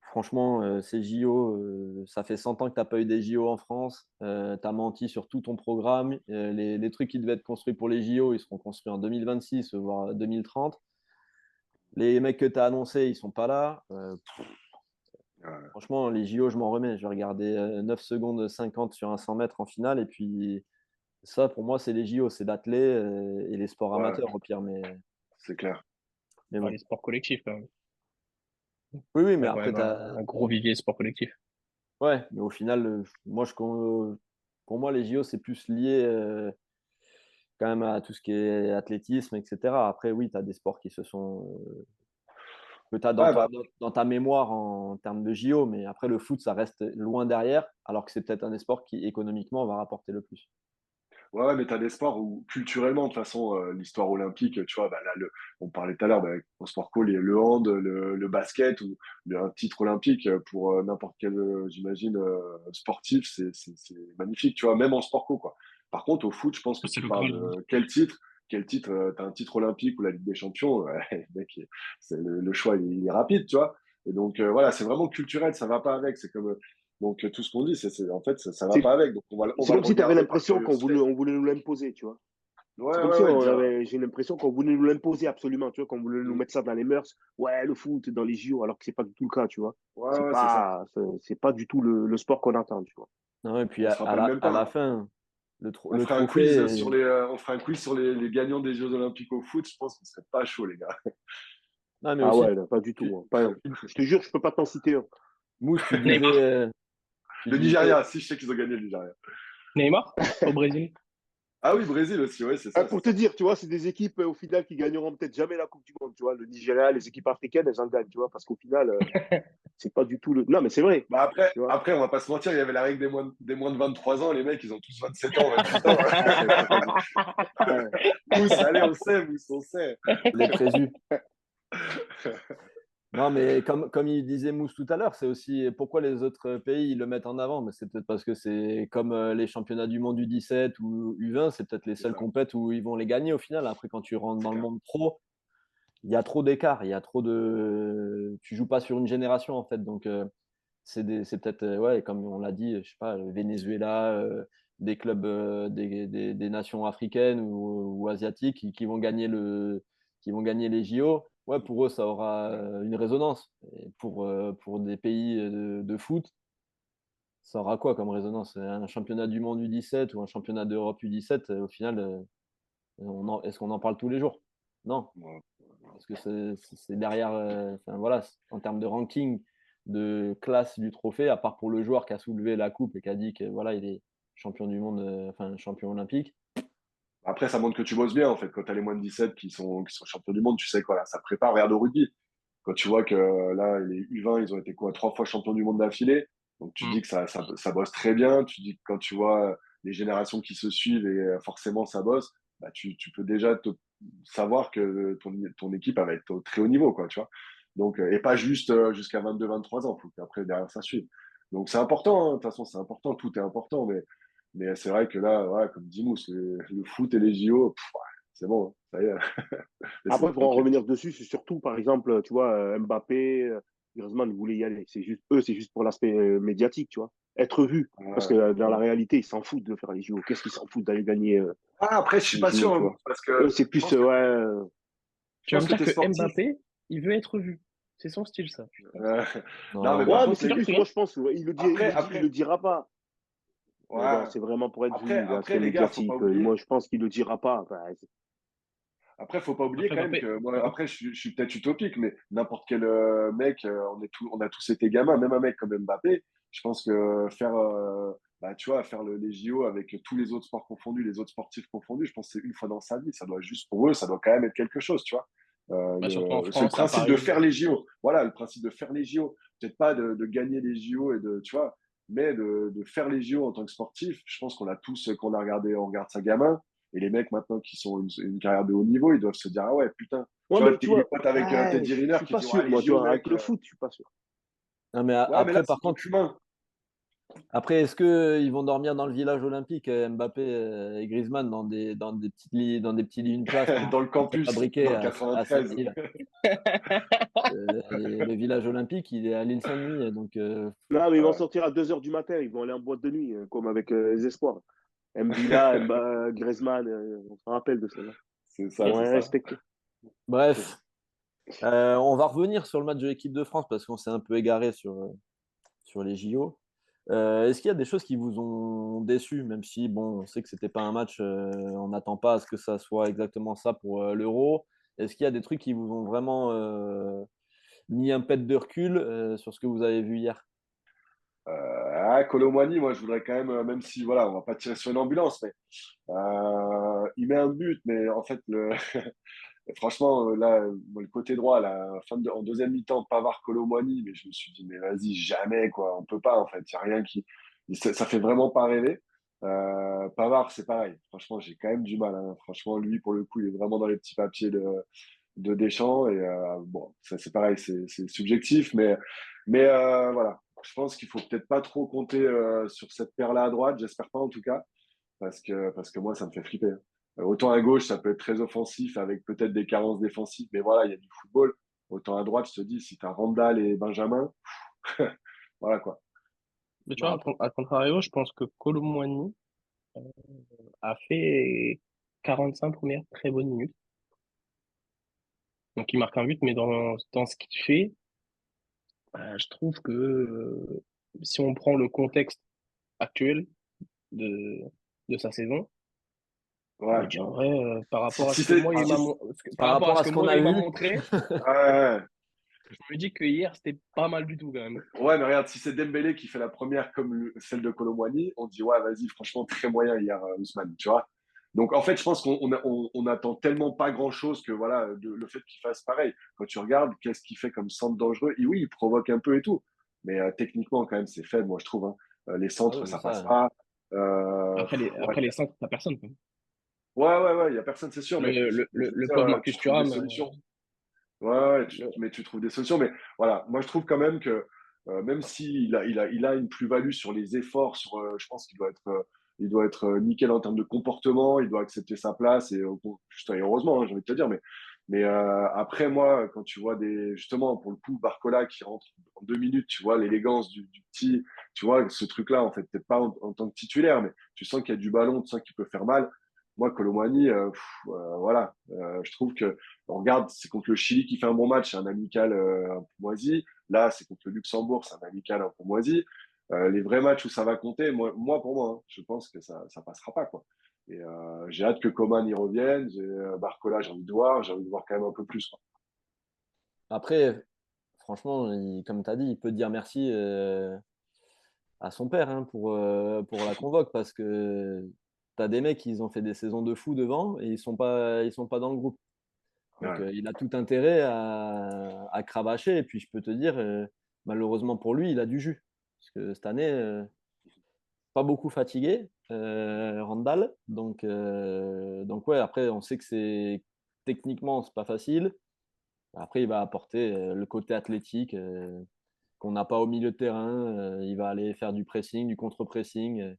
franchement, ces JO, ça fait 100 ans que tu n'as pas eu des JO en France. Tu as menti sur tout ton programme. Les trucs qui devaient être construits pour les JO, ils seront construits en 2026, voire 2030. Les mecs que tu as annoncés, ils sont pas là. Ouais. Franchement, les JO, je m'en remets. Je vais regarder 9 secondes 50 sur un 100 mètres en finale. Et puis, ça, pour moi, c'est les JO. C'est l'athlé et les sports Ouais, amateurs, au pire. Mais c'est clair. bon. Les sports collectifs, quand même. Oui, oui, Il y mais a quand après, même un gros vivier de sport collectif. ouais, mais au final, pour moi, les JO, c'est plus lié quand même à tout ce qui est athlétisme, etc. Après, oui, tu as des sports qui se sont. Que tu as Ouais, bah, dans ta mémoire en termes de JO, mais après, le foot, ça reste loin derrière, alors que c'est peut-être un des sports qui, économiquement, va rapporter le plus. ouais, ouais, mais tu as des sports où, culturellement, de toute façon, l'histoire olympique, tu vois, bah, là, on parlait tout à l'heure, bah, en sport co, le hand, le basket, ou un titre olympique pour n'importe quel, j'imagine, sportif, c'est magnifique, tu vois, même en sport co, quoi. Par contre, au foot, je pense que C'est tu le parles Graal. de quel titre, t'as un titre olympique ou la Ligue des Champions, mec, le choix, il est rapide, tu vois. Et donc, voilà, c'est vraiment culturel, ça va pas avec, c'est comme, donc, tout ce qu'on dit, en fait, ça va c'est pas avec, donc on c'est va le comme si tu avais regarder par l'impression curiosité. on voulait nous l'imposer, tu vois. Ouais, C'est comme ouais, si ouais, dire. j'ai l'impression qu'on voulait nous l'imposer absolument, tu vois, qu'on voulait nous Mm. mettre ça dans les mœurs. Ouais, le foot dans les JO, alors que c'est pas du tout le cas, tu vois. Ouais, ouais, c'est ça. C'est pas du tout le sport qu'on attend, tu vois. Non, et puis, On se rappelle même à pas, la hein. fin, On le fera un trophée. quiz sur les gagnants des Jeux Olympiques au foot. Je pense qu'on serait pas chaud, les gars. Non, mais Ah aussi, ouais, là, pas du tout, tu, hein. Pas un. Je te jure, je peux pas t'en citer un. Mousse, Neymar. tu Le disais, Nigeria, si je sais qu'ils ont gagné le Nigeria. Neymar, au Brésil. Ah oui, Brésil aussi, ouais, c'est ça, c'est Pour te ça. dire, tu vois, c'est des équipes au final qui gagneront peut-être jamais la Coupe du Monde, tu vois. Le Nigeria, les équipes africaines, elles en gagnent, tu vois, parce qu'au final, c'est pas du tout le. Non, mais c'est vrai, Bah tu vois. après, on va pas se mentir, il y avait la règle des moins de 23 ans. Les mecs, ils ont tous 27 ans, 28 ans. Ah, ça fait beaucoup. Ouais. Mousse, allez, Mousse, on sait. les présus. Non, mais comme il disait Mousse tout à l'heure, c'est aussi pourquoi les autres pays ils le mettent en avant. Mais c'est peut-être parce que c'est comme les championnats du monde U17 ou U20, c'est peut-être les C'est seuls ça, compètes où ils vont les gagner au final. Après, quand tu rentres c'est dans le clair. monde pro, il y a trop d'écart, il y a trop de. Tu joues pas sur une génération en fait. Donc, c'est peut-être, ouais, comme on l'a dit, je sais pas, le Venezuela, des clubs des nations africaines ou asiatiques qui vont gagner les JO. Ouais, pour eux, ça aura une résonance. Et pour des pays de foot, ça aura quoi comme résonance? Un championnat du monde U17 ou un championnat d'Europe U17, au final, est-ce qu'on en parle tous les jours? Non. Ouais. parce que c'est derrière, voilà, en termes de ranking, de classe du trophée, à part pour le joueur qui a soulevé la coupe et qui a dit que voilà, il est champion du monde, champion olympique. Après, ça montre que tu bosses bien, en fait. Quand tu as les moins de 17 qui sont champions du monde, tu sais quoi, là, ça prépare. Regarde au rugby. Quand tu vois que là, les U20, ils ont été quoi, 3 fois champions du monde d'affilée. Donc, tu dis que ça bosse très bien. Tu dis que quand tu vois les générations qui se suivent et forcément ça bosse, bah, tu peux déjà savoir que ton équipe elle va être au très haut niveau, quoi, tu vois. Donc, et pas juste jusqu'à 22-23 ans. Faut qu'après, derrière, ça suive. Donc, c'est important, hein. De toute façon, c'est important. Tout est important. Mais c'est vrai que là, ouais, comme dit Mousse, le foot et les JO, ouais, c'est bon, hein, ça y est. Laisse-moi Après, pour en tranquille. revenir dessus, c'est surtout, par exemple, tu vois, Mbappé, Griezmann voulaient y aller. C'est juste pour l'aspect médiatique, tu vois. Être vu. Parce que Ouais, dans la ouais. réalité, ils s'en foutent de faire les JO. Qu'est-ce qu'ils s'en foutent d'aller gagner Ah, après, je suis les pas JO, sûr, tu hein, vois. parce Eux, que c'est je plus, pense que ouais. je Tu vas pense me que dire t'es que sportif. Mbappé, il veut être vu. C'est son style, ça. Putain. Euh, non, mais Non. par Ouais, mais contre, c'est les gars, plus, moi, je pense, ouais, après, il le après, dira pas. Mais bon, ouais, c'est vraiment pour être vu, après, l'aspect les gars, faut pas médiatique. oublier. Moi, je pense qu'il le dira pas. Enfin, Après, faut pas oublier Après, quand même Mbappé. que moi, après, je suis peut-être utopique, mais n'importe quel mec, on a tous été gamins, même un mec comme Mbappé. Je pense que faire, bah, tu vois, faire les JO avec tous les autres sports confondus, les autres sportifs confondus, je pense que c'est une fois dans sa vie. Ça doit juste pour eux, ça doit quand même être quelque chose, tu vois. Bah, surtout en C'est le France, à principe de Paris. faire les JO. Voilà, le principe de faire les JO. Peut-être pas de gagner les JO et de, tu vois, mais de faire les JO en tant que sportif. Je pense qu'on a tous, qu'on a regardé, on regarde ça gamin. Et les mecs maintenant qui sont une carrière de haut niveau, ils doivent se dire ah ouais putain. ouais, Tu vois, mais tu il est vois, pote avec ouais, Teddy je Riner suis qui pas dit ouais sûr, les moi, tu JO vois, avec mec. le foot, je suis pas sûr. Non, mais Ouais mais là après, c'est par ton contre, humain. après, est-ce qu'ils vont dormir dans le village olympique, Mbappé et Griezmann, dans des petits lits, une place Dans le en campus préfabriqué dans le à 93. Saint-Denis? Et le village olympique, il est à l'île Saint-Denis. Donc, Non, mais ils vont Ouais, sortir à 2 heures du matin, ils vont aller en boîte de nuit, comme avec les espoirs. Mbila, Griezmann, on se rappelle de cela. c'est Ils ça, vont c'est rien ça. respecter. bref, on va revenir sur le match de l'équipe de France parce qu'on s'est un peu égaré sur les JO. Est-ce qu'il y a des choses qui vous ont déçu, même si bon, on sait que c'était pas un match, on n'attend pas à ce que ça soit exactement ça pour l'Euro. Est-ce qu'il y a des trucs qui vous ont vraiment mis un pet de recul sur ce que vous avez vu hier? Kolo Muani, moi je voudrais quand même, même si voilà, on va pas tirer sur une ambulance, mais il met un but, mais en fait franchement, là, le côté droit, là, en deuxième mi-temps, Pavard, Kolo Muani, mais je me suis dit, mais vas-y, jamais, quoi. On peut pas, en fait. Il n'y a rien qui. Ça fait vraiment pas rêver. Pavard, c'est pareil. Franchement, j'ai quand même du mal, hein. Franchement, lui, pour le coup, il est vraiment dans les petits papiers de Deschamps. Et bon, ça, c'est pareil, c'est subjectif, mais voilà. Je pense qu'il faut peut-être pas trop compter sur cette paire-là à droite. J'espère pas, en tout cas parce que moi, ça me fait flipper, hein. Autant à gauche, ça peut être très offensif avec peut-être des carences défensives, mais voilà, il y a du football. Autant à droite, je te dis, si tu as Randall et Benjamin, voilà quoi. Mais tu Bah, vois, après, à contrario, je pense que Kolo Muani a fait 45 premières très bonnes minutes. Donc, il marque un but, mais dans ce qu'il fait, je trouve que si on prend le contexte actuel de, de sa saison, je me Ouais. dis en vrai, par Si, rapport à si ce que c'est- moi, si- par par rapport à rapport ce à que ce qu'on moi, a il m'a vu, montré, ouais, je me dis que hier, c'était pas mal du tout quand même. ouais, mais regarde, si c'est Dembélé qui fait la première comme celle de Colomboigny, on dit, ouais, vas-y, franchement, très moyen hier, Ousmane, tu vois. Donc, en fait, je pense qu'on attend tellement pas grand-chose que, voilà, le fait qu'il fasse pareil. Quand tu regardes, qu'est-ce qu'il fait comme centre dangereux? Et oui, il provoque un peu et tout. Mais techniquement, quand même, c'est faible, moi, je trouve, hein. Les ah centres, oui, mais ça passe ça, pas. Ouais, Après les centres, t'as personne, quoi. ouais, il y a personne, c'est sûr, mais je veux Le dire, pauvre tu Marcus trouves des Thuram, solutions. Ouais, le- mais tu trouves des solutions. Mais voilà, moi je trouve quand même que même s'il il a une plus-value sur les efforts, je pense il doit être nickel en termes de comportement, il doit accepter sa place et juste et heureusement, hein, j'ai envie de te dire. Mais après moi, quand tu vois justement pour le coup Barcola qui rentre en 2 minutes, tu vois l'élégance du petit, tu vois ce truc-là en fait, peut-être pas en tant que titulaire, mais tu sens qu'il y a du ballon, tu sens qu'il peut faire mal. Moi, Colomani, voilà, je trouve que on regarde, c'est contre le Chili qui fait un bon match, c'est un amical un peu moisi. Là, c'est contre le Luxembourg, c'est un amical un peu moisi. Les vrais matchs où ça va compter, pour moi, hein, je pense que ça passera pas, quoi. Et j'ai hâte que Coman y revienne. Barcola, j'ai envie de voir quand même un peu plus, quoi. Après, franchement, comme tu as dit, il peut dire merci à son père hein, pour la convoque parce que tu as des mecs qui ont fait des saisons de fou devant et ils sont pas dans le groupe. Donc, Ouais. il a tout intérêt à cravacher. Et puis, je peux te dire, malheureusement pour lui, il a du jus. Parce que cette année, pas beaucoup fatigué, Randall. Donc, ouais, après, on sait que techniquement, c'est pas facile. Après, il va apporter le côté athlétique qu'on n'a pas au milieu de terrain. Il va aller faire du pressing, du contre-pressing,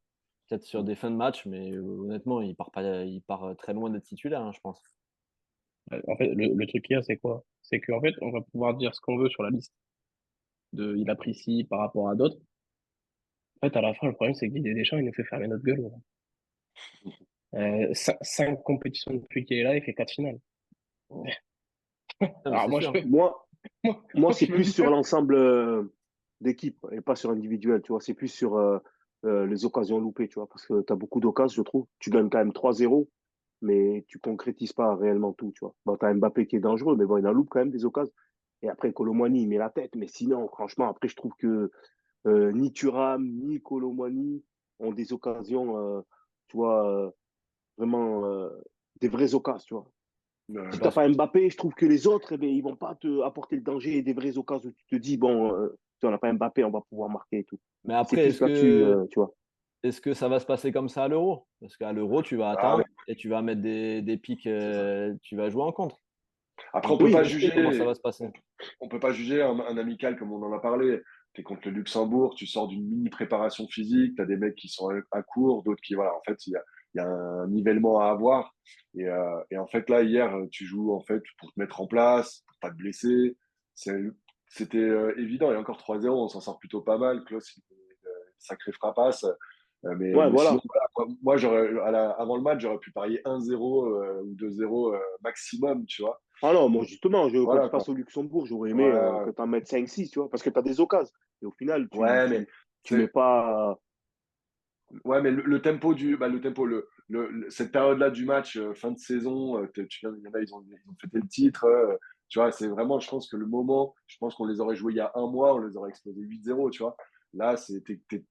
peut-être sur des fins de match, mais honnêtement, il part très loin d'être titulaire, hein, je pense. En fait, le truc qu'il y a, c'est quoi? C'est qu'en fait, on va pouvoir dire ce qu'on veut sur la liste il apprécie par rapport à d'autres. En fait, à la fin, le problème, c'est que Didier Deschamps, il nous fait fermer notre gueule. Gros. 5 compétitions depuis qu'il est là, il fait 4 finales. Ah, mais Alors c'est moi, sûr. Moi, c'est je me plus dis sur pas. l'ensemble d'équipe et pas sur individuel, tu vois. C'est plus sur les occasions loupées, tu vois. Parce que tu as beaucoup d'occasions, je trouve. Tu gagnes quand même 3-0, mais tu concrétises pas réellement tout, tu vois. Bon, tu as Mbappé qui est dangereux, mais bon, il en loupe quand même des occasions. Et après, Colomani, il met la tête. Mais sinon, franchement, après, je trouve que ni Thuram, ni Colomani ont des occasions, tu vois, vraiment des vraies occasions, tu vois. Ouais. Si tu n'as pas Mbappé, je trouve que les autres, eh bien, ils vont pas te apporter le danger et des vraies occasions où tu te dis, bon, si on n'a pas Mbappé, on va pouvoir marquer et tout. Mais Et c'est après, plus là-dessus, tu vois. est-ce que ça va se passer comme ça à l'Euro? Parce qu'à l'Euro, tu vas Ah, mais attendre et tu vas mettre des pics, c'est ça. tu vas jouer en contre. Après, Donc, Oui, on sait comment ça va se passer. on peut pas juger un amical comme on en a parlé. Tu es contre le Luxembourg, tu sors d'une mini préparation physique, tu as des mecs qui sont à court, d'autres qui, voilà, en fait, il y a un nivellement à avoir. Et en fait, là, hier, tu joues en fait pour te mettre en place, pour pas te blesser. C'est- C'était évident. Et encore 3-0, on s'en sort plutôt pas mal. Klaus, sacré frappasse. ouais, Mais sinon, voilà. voilà, moi, avant le match, j'aurais pu parier 1-0 ou 2-0 maximum, tu vois. Ah non, moi, justement, quand Voilà, tu quoi. passes au Luxembourg, j'aurais aimé Ouais, que tu en mettes 5-6, tu vois, parce que tu as des occasions. Et au final, ouais, mais tu mets c'est pas. ouais, mais le tempo cette période-là du match, fin de saison, il y en a, ils ont fêté le titre. Tu vois, c'est vraiment, je pense que le moment, je pense qu'on les aurait joués il y a un mois, on les aurait explosé 8-0, tu vois. Là, t'es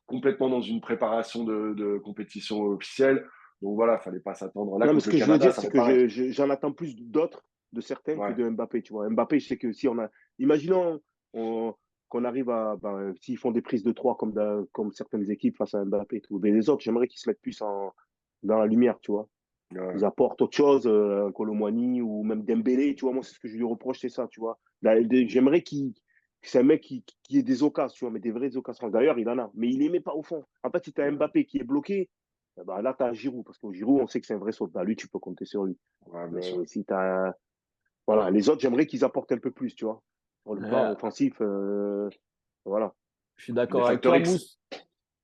complètement dans une préparation de compétition officielle. Donc voilà, fallait pas s'attendre. Là, Non, mais contre ce le que je veux Canada, dire, ça c'est va être que pareil. j'en attends plus d'autres, de certains, que Ouais, de Mbappé, tu vois. Mbappé, je sais que si on a. Imaginons qu'on arrive à. Ben, s'ils font des prises de 3 comme certaines équipes face à Mbappé et tout. Mais les autres, j'aimerais qu'ils se mettent plus dans la lumière, tu vois. Ils ouais, apportent autre chose, un Colomwani ou même Dembélé, tu vois. Moi, c'est ce que je lui reproche, c'est ça, tu vois. J'aimerais que c'est un mec qui ait des occasions, tu vois, mais des vraies occasions. D'ailleurs, il en a, mais il les met pas au fond. En fait, si tu as ouais, Mbappé qui est bloqué, eh ben, là, tu as Giroud, parce que Giroud, on sait que c'est un vrai soldat. Lui, tu peux compter sur lui. ouais, bien sûr. Mais si tu as. Voilà, les autres, j'aimerais qu'ils apportent un peu plus, tu vois. Sur le plan Ouais, offensif, voilà. je suis Les d'accord avec facteurs toi, X. Mousse.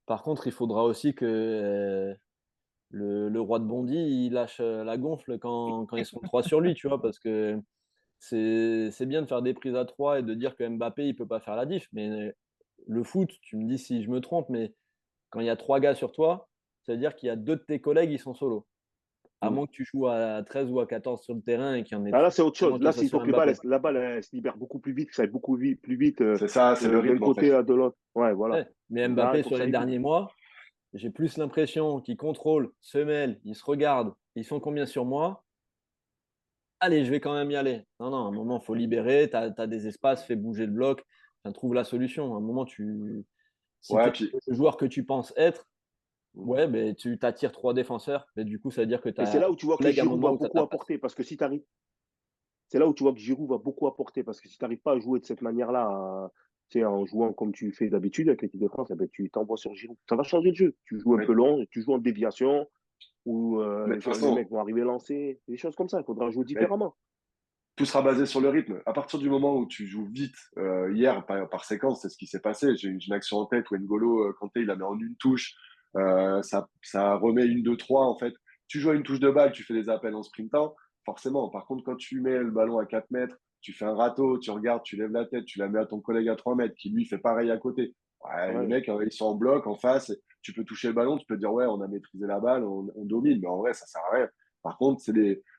Par contre, il faudra aussi que le roi de Bondy il lâche la gonfle quand ils sont trois sur lui, tu vois, parce que c'est bien de faire des prises à trois et de dire que Mbappé, il peut pas faire la diff, mais le foot, tu me dis si je me trompe, mais quand il y a trois gars sur toi, ça veut dire qu'il y a deux de tes collègues, ils sont solo. À Mm. moins que tu joues à 13 ou à 14 sur le terrain et qu'il y en ait Ah, là, c'est autre chose. forcément Là, qu'un soit il faut sur que Mbappé. la balle elle se libère beaucoup plus vite, que ça aille beaucoup plus vite C'est ça, c'est le d'un rythme, en fait. côté à de l'autre. Ouais, voilà. Ouais. Mais Là, il Mbappé, faut que sur ça les aille vite. derniers mois, j'ai plus l'impression qu'il contrôle, se mêle, il se regarde, ils sont combien sur moi? Allez, je vais quand même y aller. Non, non, à un moment, il faut libérer, tu as des espaces, fais bouger le bloc, enfin, trouve la solution. À un moment, si tu Ouais, es puis. le joueur que tu penses être, Mm. ouais, ben, tu t'attires trois défenseurs, mais du coup, ça veut dire que tu Et c'est as un là où tu vois que collègue à un Giroud moment va où tu as beaucoup ta place. apporter. Parce que si tu c'est là où tu vois que Giroud va beaucoup apporter. Parce que si tu n'arrives pas à jouer de cette manière-là, tu sais, en jouant comme tu fais d'habitude avec l'équipe de France, eh ben, tu t'envoies sur Giroud. Ça va changer le jeu. Tu joues un Mais, peu long, tu joues en déviation, où mais de toute les façon, mecs vont arriver lancés. Des choses comme ça. Il faudra jouer mais différemment. tout sera basé sur le rythme. À partir du moment où tu joues vite, hier, par séquence, c'est ce qui s'est passé. J'ai une action en tête où N'Golo Kanté, il la met en une touche. Ça remet une, deux, trois, en fait. Tu joues à une touche de balle, tu fais des appels en sprintant, forcément. Par contre, quand tu mets le ballon à 4 mètres, tu fais un râteau, tu regardes, tu lèves la tête, tu la mets à ton collègue à 3 mètres, qui lui fait pareil à côté. Ouais, les Ouais. mecs, ils sont en bloc, en face. Tu peux toucher le ballon, tu peux dire, ouais, on a maîtrisé la balle, on domine. Mais en vrai, ça sert à rien. Par contre,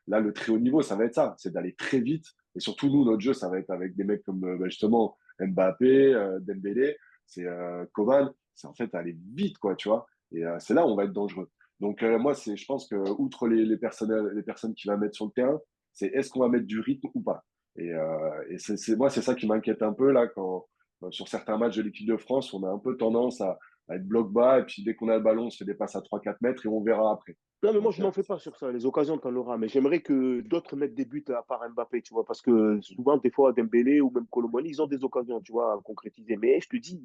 là, le très haut niveau, ça va être ça, c'est d'aller très vite. Et surtout, nous, notre jeu, ça va être avec des mecs comme justement Mbappé, Dembélé, c'est Coman. C'est en fait aller vite, quoi, tu vois. Et c'est là où on va être dangereux. Donc, moi, je pense que, outre les personnes qui va mettre sur le terrain, c'est est-ce qu'on va mettre du rythme ou pas. Et moi, c'est ça qui m'inquiète un peu là, quand sur certains matchs de l'équipe de France, on a un peu tendance à être bloc bas, et puis dès qu'on a le ballon, on se fait des passes à 3-4 mètres et on verra après. Non, mais moi, Donc, je m'en fais pas sur ça. Les occasions, tu en auras. Mais j'aimerais que d'autres mettent des buts à part Mbappé, tu vois. Parce que souvent, des fois, Dembélé ou même Colomboigny, ils ont des occasions, tu vois, à concrétiser. Mais je te dis,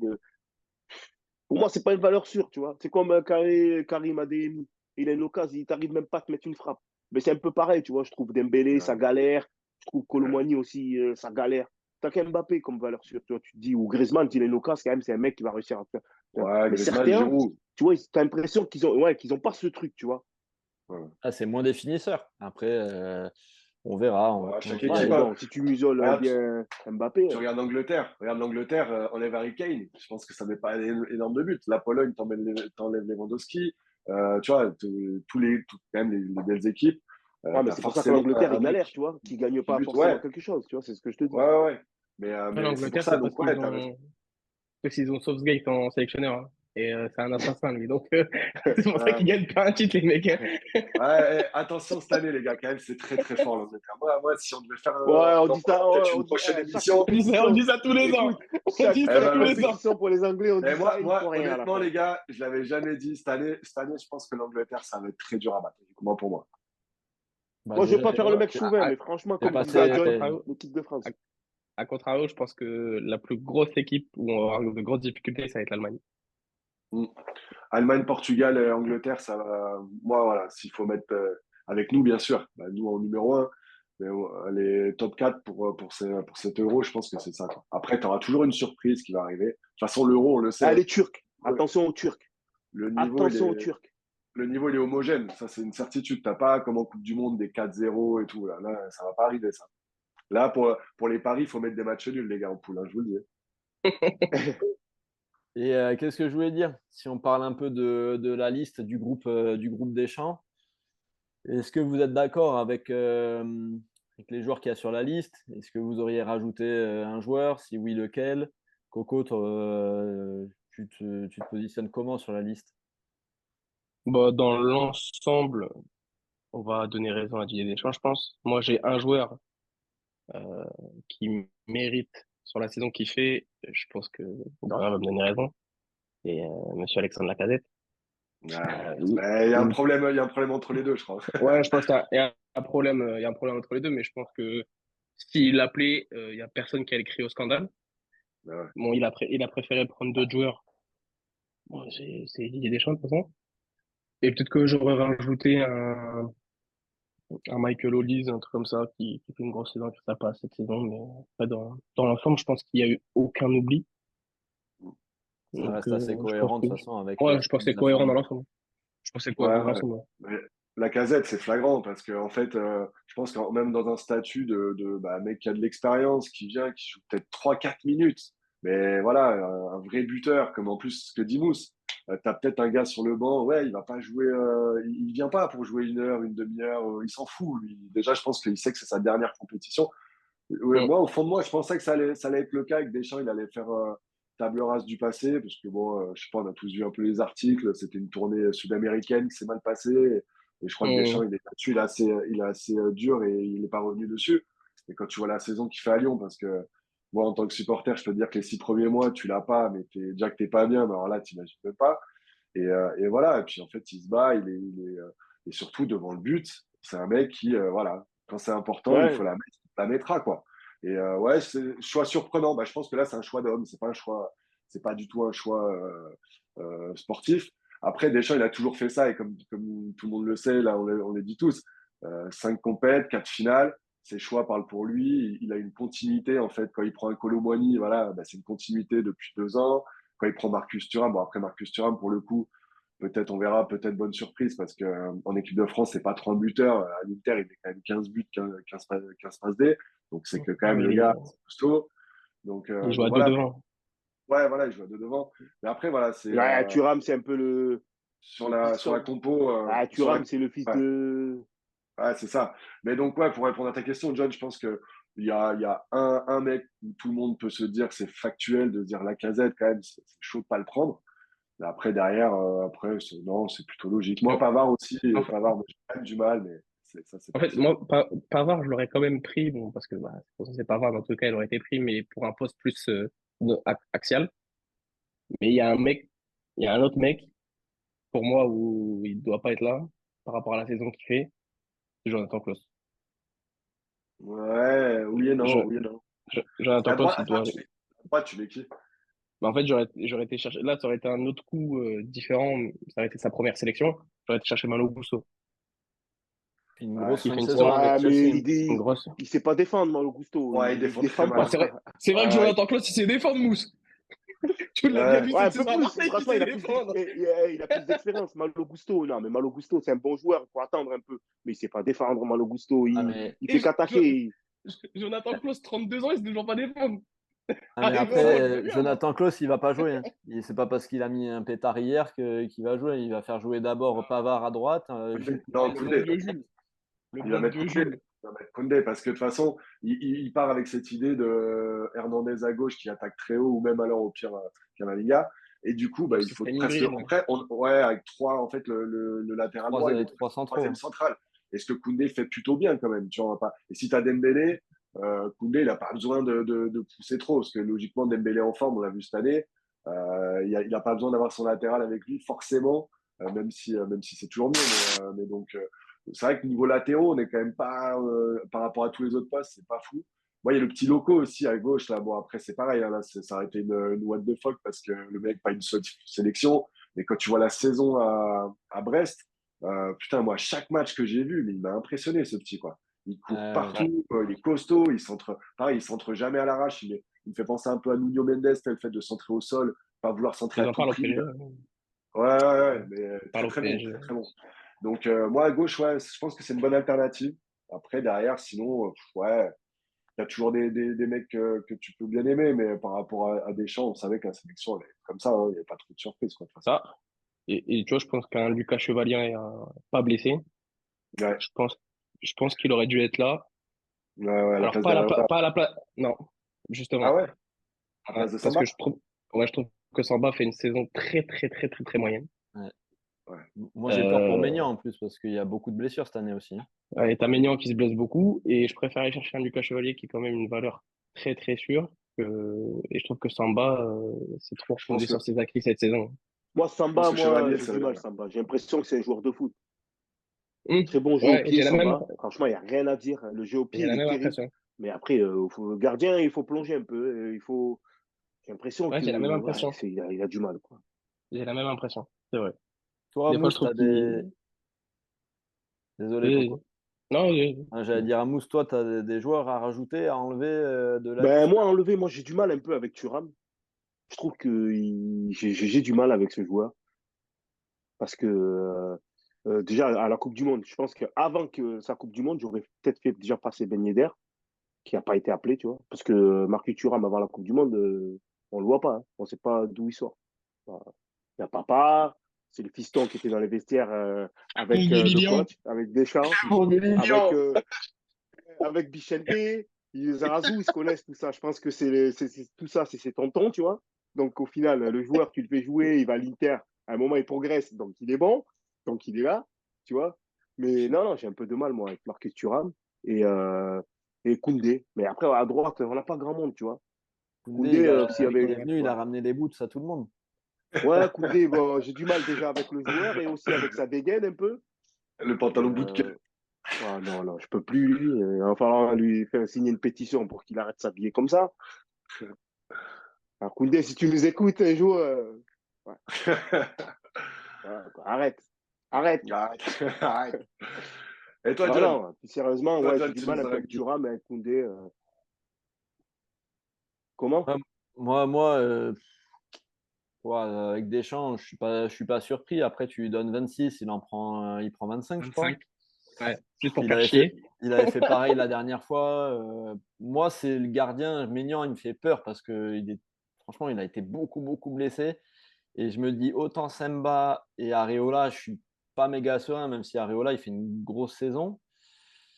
pour moi, c'est pas une valeur sûre, tu vois. C'est comme Karim Adeyemi. Il a une occasion, il t'arrive même pas à te mettre une frappe. Mais c'est un peu pareil, tu vois. Je trouve Dembélé, ça galère. Je trouve Colomboigny aussi, ça galère. T'as qu'Mbappé comme valeur sûre, tu vois. Tu te dis, ou Griezmann, il a une occasion, quand même, c'est un mec qui va réussir à faire. ouais, Mais Griezmann, certains, Giroud. tu vois, t'as l'impression qu'ils ont pas ce truc, tu vois. Ouais. Ah, c'est moins des finisseurs. Après, on verra. Ouais, chaque Ouais, équipe, mais bon, si tu musoles regarde, bien Mbappé. tu regardes l'Angleterre. Regarde l'Angleterre, enlève Harry Kane. Je pense que ça met pas énorme de buts. La Pologne, t'enlèves Lewandowski. Tu vois, quand même les belles équipes, Ouais, mais t'as c'est pour ça que forcément l'Angleterre, un il mec galère, tu vois, qui gagne qui pas bute. forcément Ouais, quelque chose, tu vois, c'est ce que je te dis. ouais, ouais, ouais. Après, Mais c'est pour l'Angleterre, ça, c'est donc parce ouais, t'as raison. qu'ils ont Southgate en sélectionneur. Hein. Et c'est un assassin, lui. Donc, c'est pour ça Ouais, qu'ils gagnent pas un titre, les mecs. Hein. ouais, attention cette année, les gars, quand même, c'est très très fort l'Angleterre. Moi, si on devait faire Ouais, on on en dit ça, fera peut-être une on dit, prochaine chaque émission. On compétition, dit ça tous les ans. écoute, On dit Eh ça chaque tous ben, les ans. compétition pour les Anglais, on et dit ça, ils font rien à la honnêtement, fin. les gars, je l'avais jamais dit cette année, je pense que l'Angleterre, ça va être très dur à battre. Moi, pour moi. Bah, Moi, je vais déjà, pas faire le mec chauvin, À, mais franchement, t'es comme à, disait à passé. John, contrario, l'équipe de à, France. à contrario, je pense que la plus grosse équipe où on va avoir de grosses difficultés, ça va être l'Allemagne. Mm. Allemagne, Portugal, Angleterre, ça va. Moi, voilà, s'il faut mettre avec nous, bien sûr, bah, nous en numéro un, mais les top 4 pour cet euro, je pense que c'est ça, quoi. Après, tu auras toujours une surprise qui va arriver. De toute façon, l'euro, on le sait, Ah, hein. les Turcs, Ouais. attention aux Turcs, Le niveau, attention aux Turcs. le niveau, il est homogène. Ça, c'est une certitude. T'as pas, comme en Coupe du Monde, des 4-0 et tout. Là, ça va pas arriver, ça. Là, pour les paris, il faut mettre des matchs nuls, les gars, en poule, hein, je vous le dis. Et qu'est-ce que je voulais dire? Si on parle un peu de la liste du groupe Deschamps, est-ce que vous êtes d'accord avec les joueurs qu'il y a sur la liste? Est-ce que vous auriez rajouté un joueur? Si oui, lequel? Coco, tu te positionnes comment sur la liste? Bon, dans l'ensemble, on va donner raison à Didier Deschamps, je pense. Moi, j'ai un joueur euh, qui mérite sur la saison qu'il fait. Je pense que Dorian va me donner raison. C'est Monsieur Alexandre Lacazette. Ouais. Euh, Mais il y a un problème entre les deux, je crois. ouais, je pense qu'il y a un problème, il y a un problème entre les deux, mais je pense que s'il l'appelait, il y a personne qui allait crier au scandale. Ouais. Bon, il a préféré prendre d'autres joueurs. Bon, c'est Didier Deschamps, de toute façon. Et peut-être que j'aurais rajouté un Michael Olise, un truc comme ça, qui fait une grosse saison, qui fait ça pas cette saison, mais après, dans l'ensemble, je pense qu'il y a eu aucun oubli. Ça Donc, reste assez je pense cohérent de que, toute façon avec ouais, je pense que c'est la cohérent dans formule. l'ensemble. Je pense que c'est Ouais, cohérent dans ouais. l'ensemble. Ouais. Mais la casette, c'est flagrant parce que en fait, je pense que même dans un statut de mec qui a de l'expérience, qui vient, qui joue peut-être 3-4 minutes, mais voilà, un vrai buteur, comme en plus ce que dit Mousse, t'as peut-être un gars sur le banc, ouais, il va pas jouer, il vient pas pour jouer une heure, une demi-heure, il s'en fout, lui. Déjà, je pense qu'il sait que c'est sa dernière compétition. Ouais, Mm. moi, au fond de moi, je pensais que ça allait être le cas, avec Deschamps, il allait faire table rase du passé, parce que bon, je sais pas, on a tous vu un peu les articles, c'était une tournée sud-américaine qui s'est mal passée, et je crois que Mm. Deschamps, il est là-dessus, il est assez dur et il n'est pas revenu dessus. Et quand tu vois la saison qu'il fait à Lyon, parce que moi, en tant que supporter, je peux te dire que les 6 premiers mois, tu l'as pas, mais déjà que t'es pas bien, mais alors là, t'imagines même pas. Et voilà, et puis en fait, il se bat, et surtout devant le but, c'est un mec qui, voilà, quand c'est important, il faut Ouais, la mettre, il la mettra, quoi. Et ouais, c'est choix surprenant. Bah, je pense que là, c'est un choix d'homme, c'est pas du tout un choix sportif. Après, Deschamps, il a toujours fait ça, et comme tout le monde le sait, là, on le dit tous, 5 compètes, 4 finales, ses choix parlent pour lui. Il a une continuité, en fait, quand il prend un Kolo Muani, voilà, bah, c'est une continuité depuis 2 ans. Quand il prend Marcus Thuram, bon après Marcus Thuram pour le coup, peut-être on verra, peut-être bonne surprise parce que en équipe de France c'est pas trop un buteur. À l'Inter il met quand même 15 buts, 15 passes D, donc c'est que quand Ah, même mais le gars c'est costaud. il joue Donc à deux voilà, devant. ouais voilà il joue à deux devant. Mais après voilà c'est ouais, Thuram, c'est un peu sur le la piston. compo Ah, sur la Thuram, c'est le fils ouais. de. Ouais, c'est ça. Mais donc, ouais, pour répondre à ta question, John, je pense qu'il y a un mec où tout le monde peut se dire que c'est factuel de dire Lacazette, quand même, c'est chaud de pas le prendre. Mais après, derrière, non, c'est plutôt logique. Moi, Non. Pavard aussi, En fait, Pavard, moi, j'ai quand même du mal, mais ça, c'est en fait, personnel. moi, Pavard, je l'aurais quand même pris, bon, parce que bah, c'est Pavard, dans tout cas, il aurait été pris, mais pour un poste plus axial. Mais il y a un autre mec, pour moi, où il doit pas être là, par rapport à la saison qu'il fait, c'est Jonathan Klaus. Ouais, oui et non, Je, oui et non. Parce Jonathan qu'à Klaus, droite, il doit. à droite, tu mets qui? Mais en fait, j'aurais été chercher. Là, ça aurait été un autre coup différent. Ça aurait été sa première sélection. J'aurais été chercher Malo Gusto, Une Ouais, grosse qui fin fait de une saison saison, avec Ouais, mais Chelsea, hein. une grosse. il sait pas défendre, Malo Gusto. ouais, il Il défend très défend Ouais, mal. pas. c'est vrai que Ouais, Jonathan Klaus, il sait défendre, Mousse. Tu l'as bien ouais. vu Ouais, un cette peu saison à plus. Marseille, qui Franchement, sait défendre. il a plus d'expérience. Malo Gusto, non, mais Malo Gusto, c'est un bon joueur. Il faut attendre un peu. Mais il sait pas défendre, Malo Gusto. Ah, mais, Il Et fait qu'attaquer. Jonathan Klaus, 32 ans, il sait toujours pas défendre. ah, mais Arrivé au moins, je veux après, bien, moi. Jonathan Klaus, il va pas jouer, hein. C'est pas parce qu'il a mis un pétard hier qu'il va jouer. Il va faire jouer d'abord Pavard à droite, Jules Non, Le bon Koundé. vieux Jules. Le Il va bon mettre vieux Koundé. Jules. Il va mettre Koundé parce que de toute façon, il part avec cette idée de Hernandez à gauche qui attaque très haut ou même alors au pire Camavinga. Et du coup, bah, Donc, il ce faut serait une presque. hybride. Après, ouais, avec trois, en fait, le latéral droit, ils vont trois mettre un centraux, troisième hein. central. Et ce que Koundé fait plutôt bien quand même. Tu vois, pas... Et si tu as Dembélé, Koundé, il n'a pas besoin de pousser trop parce que logiquement, Dembélé en forme, on l'a vu cette année. Il n'a pas besoin d'avoir son latéral avec lui, forcément, même si c'est toujours mieux. Mais donc, c'est vrai que niveau latéraux, on n'est quand même pas, par rapport à tous les autres postes, c'est pas fou. Moi, il y a le petit loco aussi à gauche. Là. Bon, après, c'est pareil. Hein, là, ça aurait été une what the fuck parce que le mec, pas une seule sélection. Mais quand tu vois la saison à Brest, putain, moi, chaque match que j'ai vu, mais il m'a impressionné, ce petit, quoi. Il court Ouais. partout, il est costaud, pareil, il centre jamais à l'arrache. Il me fait penser un peu à Nuno Mendes, le fait de centrer au sol, pas vouloir centrer à Ils en tout parlent au prix. PSG. Ouais, ouais, ouais, mais Ils parlent très, au très bon, PSG. très, très bon. Donc, moi, à gauche, ouais, je pense que c'est une bonne alternative. Après, derrière, sinon, ouais, il y a toujours des mecs que tu peux bien aimer, mais par rapport à Deschamps, on savait que la sélection, elle est comme ça, hein, il n'y a pas trop de surprises, quoi, de toute façon. Ça. Et tu vois, je pense qu'un Lucas Chevalier est pas blessé. Ouais, Je pense, je pense qu'il aurait dû être là. ouais, ouais, la Alors, place d'Areola. pas à la place. Non, Ah justement. ouais, la Ouais, place de parce que Samba? je trouve que Samba fait une saison très, très, très, très, très moyenne. Ouais. Ouais. Moi, j'ai peur pour Euh, Maignan en plus, parce qu'il y a beaucoup de blessures cette année aussi, hein. et t'as Maignan qui se blesse beaucoup. Et je préfère aller chercher un Lucas Chevalier qui est quand même une valeur très, très sûre. Et je trouve que Samba, c'est trop Je pense refondé que, sur ses acquis cette saison. Moi, je pense Samba, que moi, Chevalier, j'ai ça du va. mal, Samba. J'ai l'impression que c'est un joueur de foot. Hum. Très bon jeu au Ouais, pied, Samba. Franchement, il n'y a rien à dire. Le jeu au pied, j'ai il la est même terrible. impression. Mais après, le gardien, il faut plonger un peu. J'ai l'impression Ouais, que j'ai la même ouais, impression. il a du mal, quoi. J'ai la même impression. C'est vrai. Toi, Des fois, je Mousse, trouve t'as qu'il. des. Désolé, Euh, Coco. Non, J'allais dire à Mousse, toi, tu as des joueurs à rajouter, à enlever de la Ben, liste. moi, j'ai du mal un peu avec Thuram. Je trouve que j'ai du mal avec ce joueur. Parce que, déjà, à la Coupe du Monde, je pense qu'avant que sa Coupe du Monde, j'aurais peut-être fait déjà passer Ben Yedder, qui n'a pas été appelé, tu vois. Parce que Marcus Thuram, avant la Coupe du Monde, on ne le voit pas, hein. On ne sait pas d'où il sort. Voilà. Il y a papa, c'est le fiston qui était dans les vestiaires Mon avec le Guédillion. coach, avec Deschamps, Mon avec, mignon! avec Bichente, Zarazou, ils se connaissent, tout ça. Je pense que tout ça, c'est ses tontons, tu vois. Donc, au final, le joueur, tu le fais jouer, il va à l'Inter, à un moment, il progresse, donc il est bon, donc il est là, tu vois. Mais non, non, j'ai un peu de mal, moi, avec Marcus Thuram et, euh, et Koundé. Mais après, à droite, on n'a pas grand monde, tu vois. Koundé, Koundé, s'il y il est avait. venu, il Ouais, a ramené les boots à tout le monde. ouais Koundé, bon, j'ai du mal déjà avec le joueur et aussi avec sa dégaine un peu. Le Et, pantalon bout de queue. ah, non, non, je peux plus, lui. Il va falloir lui faire signer une pétition pour qu'il arrête de s'habiller comme ça. Alors, Koundé, si tu nous écoutes un jour, ouais, voilà, quoi. Arrête. Arrête. Arrête, arrête. Et toi, Non, John? non, plus sérieusement, Toi, ouais, j'ai John, du tu mal nous un en peu as avec qui? Thuram et avec Koundé. Comment? Ouais, moi ouais, avec Deschamps, je suis pas surpris. Après, tu lui donnes 26, il prend 25, je crois. 25. Ouais, juste pour Il faire avait fait, chier. il avait fait pareil la dernière fois. Moi, c'est le gardien, Maignan, il me fait peur parce que franchement, il a été beaucoup, beaucoup blessé. Et je me dis, autant Semba et Areola, je suis pas méga serein, même si Areola, il fait une grosse saison.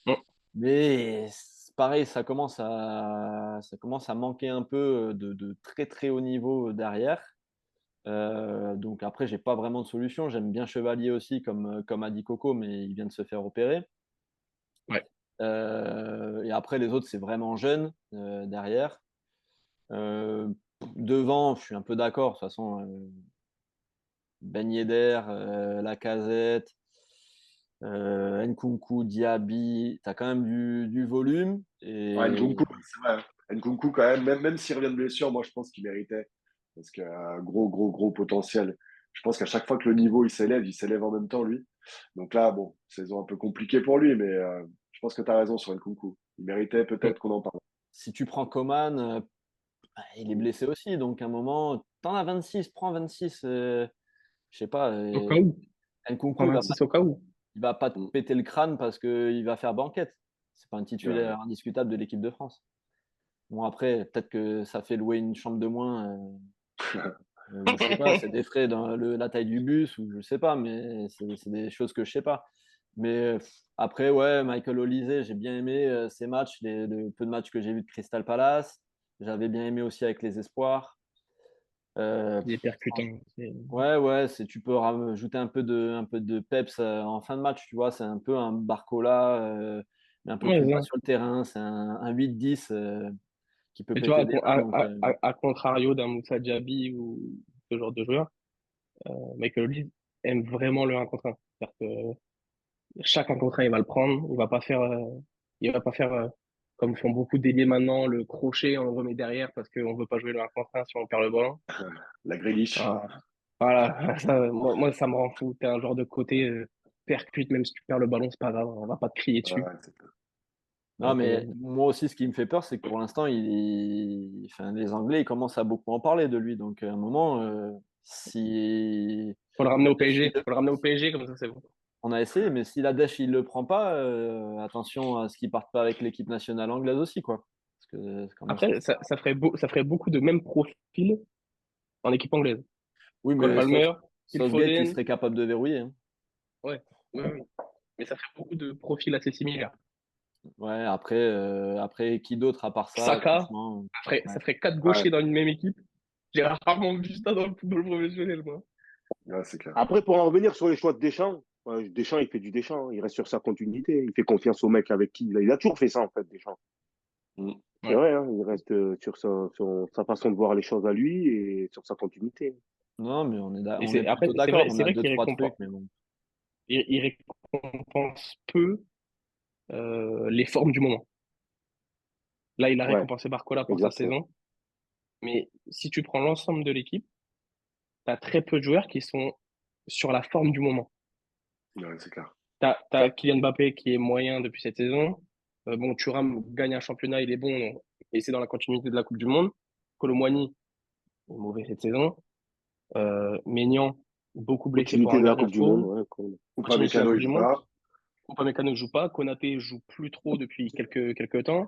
Mm. Mais pareil, ça commence à manquer un peu de très, très haut niveau derrière. Donc après, j'ai pas vraiment de solution. J'aime bien Chevalier aussi, comme a dit Coco, mais il vient de se faire opérer. Ouais. Et après, les autres, c'est vraiment jeune derrière. Devant, je suis un peu d'accord. De toute façon, Ben Yedder, Lacazette, Nkunku, Diaby, tu as quand même du volume. Ouais, Et Nkunku, c'est vrai, hein. Nkunku, quand même, même s'il revient de blessure, moi, je pense qu'il méritait. Parce qu'il a un gros, gros, gros potentiel. Je pense qu'à chaque fois que le niveau il s'élève en même temps, lui. Donc là, bon, saison un peu compliquée pour lui, mais je pense que tu as raison sur Nkunku. Il méritait Mm. peut-être qu'on en parle. si tu prends Coman, il est blessé aussi. Donc à un moment, t'en as 26, prends 26. Je sais pas. Au cas où. Nkunku, Prends 26 au cas où. il va pas te Mm. péter le crâne parce qu'il va faire banquette. C'est pas un Ouais. titulaire indiscutable de l'équipe de France. Bon, après, peut-être que ça fait louer une chambre de moins. Je sais pas, c'est des frais dans la taille du bus ou je sais pas, mais c'est des choses que je sais pas. Mais après, ouais, Michael Olise, j'ai bien aimé ses matchs, le peu de matchs que j'ai vu de Crystal Palace. J'avais bien aimé aussi avec les espoirs. Il est percutant. Ouais, ouais, tu peux rajouter un peu de peps en fin de match, tu vois. C'est un peu un Barcola, mais un peu Ouais, plus c'est bas ça. sur le terrain. C'est un 8-10 qui peut Et tu vois, péter des vannes. Donc, à contrario d'un Moussa Diaby ou ce genre de joueur, Michael Olise aime vraiment le 1 contre 1. C'est-à-dire que chaque 1 contre 1, il va le prendre. Il va pas faire comme font beaucoup d'ailiers maintenant, le crochet, on le remet derrière parce qu'on veut pas jouer le 1 contre 1 si on perd le ballon. La Grealish. Ah, voilà, moi, ça me rend fou. T'es un genre de côté percute, même si tu perds le ballon, c'est pas grave, on va pas te crier Ouais, dessus. non, Donc, mais moi aussi, ce qui me fait peur, c'est que pour l'instant, enfin, les Anglais, ils commencent à beaucoup en parler de lui. Donc, à un moment, si faut le ramener au Dech, PSG. Faut le ramener au PSG, comme ça, c'est bon. on a essayé, mais si la Dech, il le prend pas, attention à ce qu'il parte pas avec l'équipe nationale anglaise aussi, quoi. Parce que c'est quand même Après, ça. ça ferait beaucoup de même profil en équipe anglaise. Oui, Cole mais Palmer, Phil Southgate, il Foden, serait capable de verrouiller, hein. ouais, oui, oui. Mais ça ferait beaucoup de profils assez similaires. Ouais, après, qui d'autre à part ça, Saka, franchement. ça ferait, Ouais. ça ferait quatre Ouais, gauchers dans une même équipe. J'ai rarement vu ça dans le football professionnel, moi. ouais, c'est clair. Après, pour en revenir sur les choix de Deschamps, Deschamps, il fait du Deschamps. Il reste sur sa continuité. Il fait confiance au mec avec qui il a toujours fait ça, en fait, Deschamps. Mm. C'est Ouais. vrai, hein, il reste sur sa façon de voir les choses à lui et sur sa continuité. Non, mais Et on est après, plutôt c'est d'accord. vrai, On c'est a vrai deux, qu'il trois trucs, récompense, mais bon. il récompense peu les formes du moment. Là, il a Ouais, récompensé Barcola pour sa exactement. saison. Mais si tu prends l'ensemble de l'équipe, tu as très peu de joueurs qui sont sur la forme du moment. Ouais, c'est clair. T'as Kylian Mbappé qui est moyen depuis cette saison. Bon, Thuram gagne un championnat, il est bon, et c'est dans la continuité de la Coupe du Monde. Kolo Muani est mauvais cette saison. Maignan, beaucoup blessé pour Continuité un de la gardien Coupe du Monde, faux. ouais, cool. Continuité de la Upamecano, Coupe il du joue Monde. pas. Upamecano ne joue pas. Konaté joue plus trop depuis quelques temps.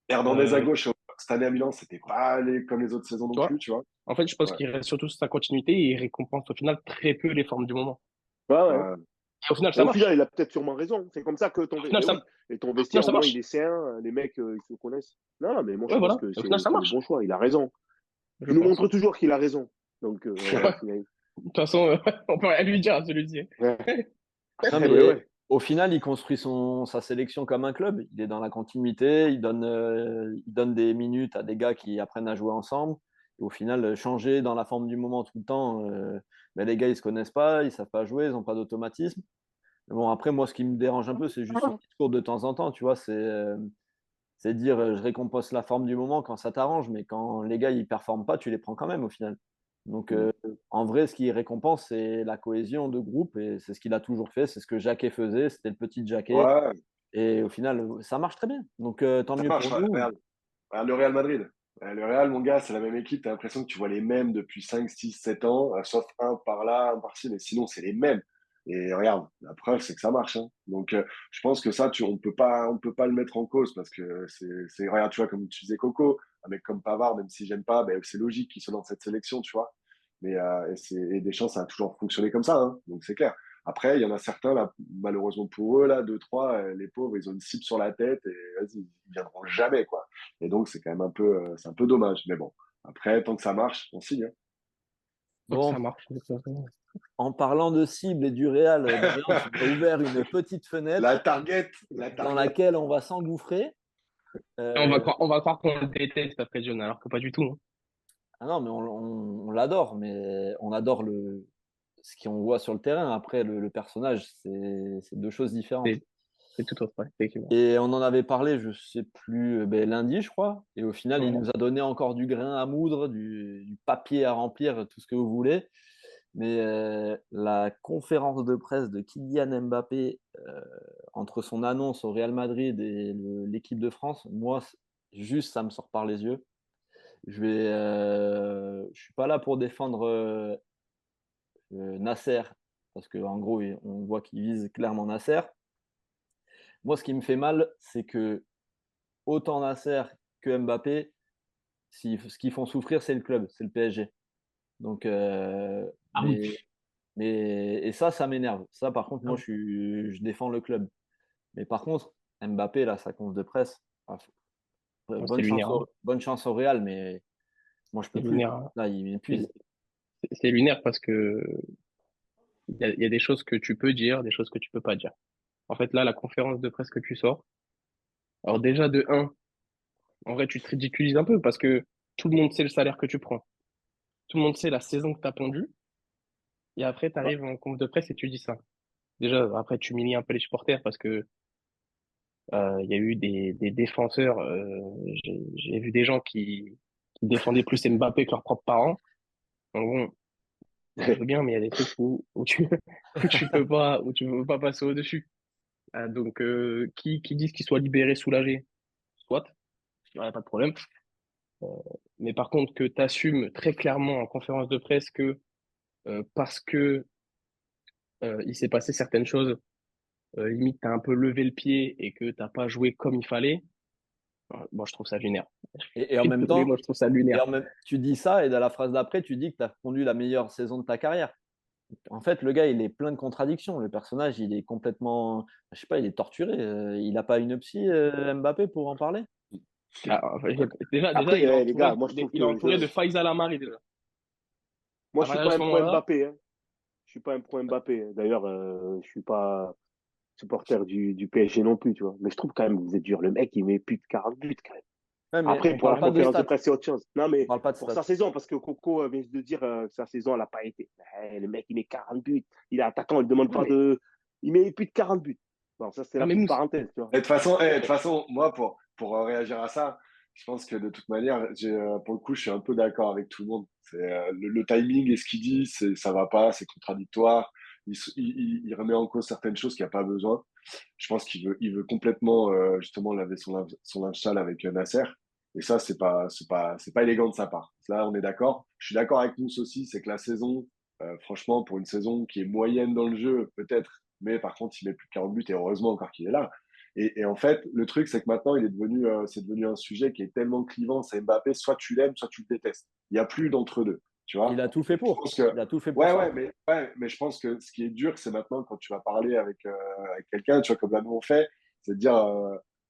Hernandez à Euh, gauche, cette année à Milan, c'était pas comme les autres saisons non tu vois? plus, tu vois. En fait, je pense Ouais. qu'il reste surtout sur sa continuité et il récompense au final très peu les formes du moment. Ouais, ouais. Ouais. Et au final, Et ça au final, marche. il a peut-être sûrement raison. C'est comme ça que Au final, oui. Et ton au final, vestiaire, ça au moins, il marche. est sain. Les mecs, ils se connaissent. Non, non, mais moi, je Ouais, pense voilà. que Et au final, ça c'est le marche. bon choix. Il a raison. Je Il nous pense. montre toujours qu'il a raison. Donc, Ouais. au final. De toute façon, on peut rien lui dire à celui-ci. Ouais. Non, Eh ben mais ouais. au final, il construit sa sélection comme un club. Il est dans la continuité, il donne des minutes à des gars qui apprennent à jouer ensemble. Et au final, changer dans la forme du moment tout le temps, ben, les gars, ils ne se connaissent pas, ils ne savent pas jouer, ils n'ont pas d'automatisme. Mais bon, après, moi, ce qui me dérange un peu, c'est juste son discours de temps en temps. Tu vois, c'est dire je récompense la forme du moment quand ça t'arrange, mais quand les gars, ils ne performent pas, tu les prends quand même au final. Donc, Mm. en vrai, ce qui récompense, c'est la cohésion de groupe et c'est ce qu'il a toujours fait. C'est ce que Jacquet faisait. C'était le petit Jacquet. Ouais, Et au final, ça marche très bien. Donc, tant ça mieux marche. pour nous. Regarde, regarde le Real Madrid. Le Real, mon gars, c'est la même équipe. Tu as l'impression que tu vois les mêmes depuis 5, 6, 7 ans, sauf un par là, un par-ci, mais sinon, c'est les mêmes. Et regarde, la preuve, c'est que ça marche, hein. Donc, je pense que ça, on peut pas le mettre en cause parce que regarde, tu vois, comme tu disais Coco, un mec comme Pavard, même si j'aime pas, ben, c'est logique qu'il soit dans cette sélection, tu vois. Mais et Deschamps, ça a toujours fonctionné comme ça, hein. Donc, c'est clair. Après, il y en a certains, là, malheureusement pour eux, là, 2-3, les pauvres, ils ont une cible sur la tête et vas-y, ils viendront jamais, quoi. Et donc, c'est quand même c'est un peu dommage. Mais bon, après, tant que ça marche, on signe, hein. Donc Bon, ça marche. en parlant de cible et du Real, Dorian, tu m'as ouvert une petite fenêtre La dans target. laquelle on va s'engouffrer. Et on va croire qu'on le déteste après John, alors que pas du tout, hein. Ah non, mais on l'adore, mais on adore ce qu'on voit sur le terrain. Après, le personnage, c'est deux choses différentes. C'est tout autre, ouais, effectivement. Et on en avait parlé, je sais plus, lundi, je crois. Et au final, il nous a donné encore du grain à moudre, du papier à remplir, tout ce que vous voulez. Mais la conférence de presse de Kylian Mbappé entre son annonce au Real Madrid et l'équipe de France, moi, juste, ça me sort par les yeux. Je suis pas là pour défendre Nasser, parce qu'en gros, on voit qu'il vise clairement Nasser. Moi, ce qui me fait mal, c'est que autant Nasser que Mbappé, ce qu'ils font souffrir, c'est le club, c'est le PSG. Donc, Ah oui. et ça m'énerve. Ça, par contre, moi, je défends le club. Mais par contre, Mbappé, là, sa conf de presse, C'est lunaire, hein. bonne chance au Real, mais moi, je peux C'est plus. lunaire, hein. Là, il m'épuise. C'est lunaire parce que il y a des choses que tu peux dire, des choses que tu peux pas dire. En fait, là, la conférence de presse que tu sors, alors déjà de un, en vrai, tu te ridiculises un peu parce que tout le monde sait le salaire que tu prends. Tout le monde sait la saison que tu as pondue. Et après, tu arrives en conf de presse et tu dis ça. Déjà, après, tu humilies un peu les supporters parce que il y a eu des défenseurs. J'ai vu des gens qui défendaient plus Mbappé que leurs propres parents. Donc bon, je veux bien, mais il y a des trucs où tu peux pas passer au-dessus. Donc, qui disent qu'il soit libéré, soulagé, soit, il n'y a pas de problème. Euh, mais par contre, que tu assumes très clairement en conférence de presse que parce que il s'est passé certaines choses, limite, tu as un peu levé le pied et que t'as pas joué comme il fallait, moi, je trouve ça lunaire. Et en même temps, Moi, je trouve ça lunaire. tu dis ça, et dans la phrase d'après, tu dis que tu as conduit la meilleure saison de ta carrière. En fait, le gars, il est plein de contradictions. Le personnage, il est complètement, je sais pas, il est torturé. Il n'a pas une psy, Mbappé, pour en parler. Ah, enfin, déjà, Après, les gars, moi, je trouve il est que entouré de Faiza Lamari, déjà. moi, À je suis partir de pas ce un pro moment-là, Mbappé, hein. Je suis pas un pro Mbappé, hein. D'ailleurs, je suis pas supporter du PSG non plus, tu vois. Mais je trouve quand même que vous êtes dur. Le mec, il met plus de 40 buts, quand même. Ouais, mais Après, on pour parle la pas de conférence de stats. presse, c'est autre chose. Non, On mais parle pas de pour stats. sa saison, parce que Coco vient de dire que sa saison, elle n'a pas été. Le mec, il met 40 buts. Il est attaquant, il ne demande non, pas mais, de. Il met plus de 40 buts. Bon, ça, c'est non, la mais petite Mousse, parenthèse, tu vois. Et de toute façon, moi, pour réagir à ça, je pense que de toute manière, pour le coup, je suis un peu d'accord avec tout le monde. Le timing et ce qu'il dit, ça va pas, c'est contradictoire. Il remet en cause certaines choses qu'il n'y a pas besoin. Je pense il veut complètement, justement, laver son linge sale avec Nasser. Et ça, c'est pas élégant de sa part. Là, on est d'accord. Je suis d'accord avec nous aussi, c'est que la saison, franchement, pour une saison qui est moyenne dans le jeu, peut-être, mais par contre, il met plus de 40 buts et heureusement encore qu'il est là. Et en fait, le truc, c'est que maintenant, c'est devenu un sujet qui est tellement clivant. C'est Mbappé, soit tu l'aimes, soit tu le détestes. Il n'y a plus d'entre deux, tu Il vois. a tout Et fait je pour. pense que, Il a tout fait pour ça. mais je pense que ce qui est dur, c'est maintenant quand tu vas parler avec quelqu'un, tu vois, comme là nous on fait, c'est de dire,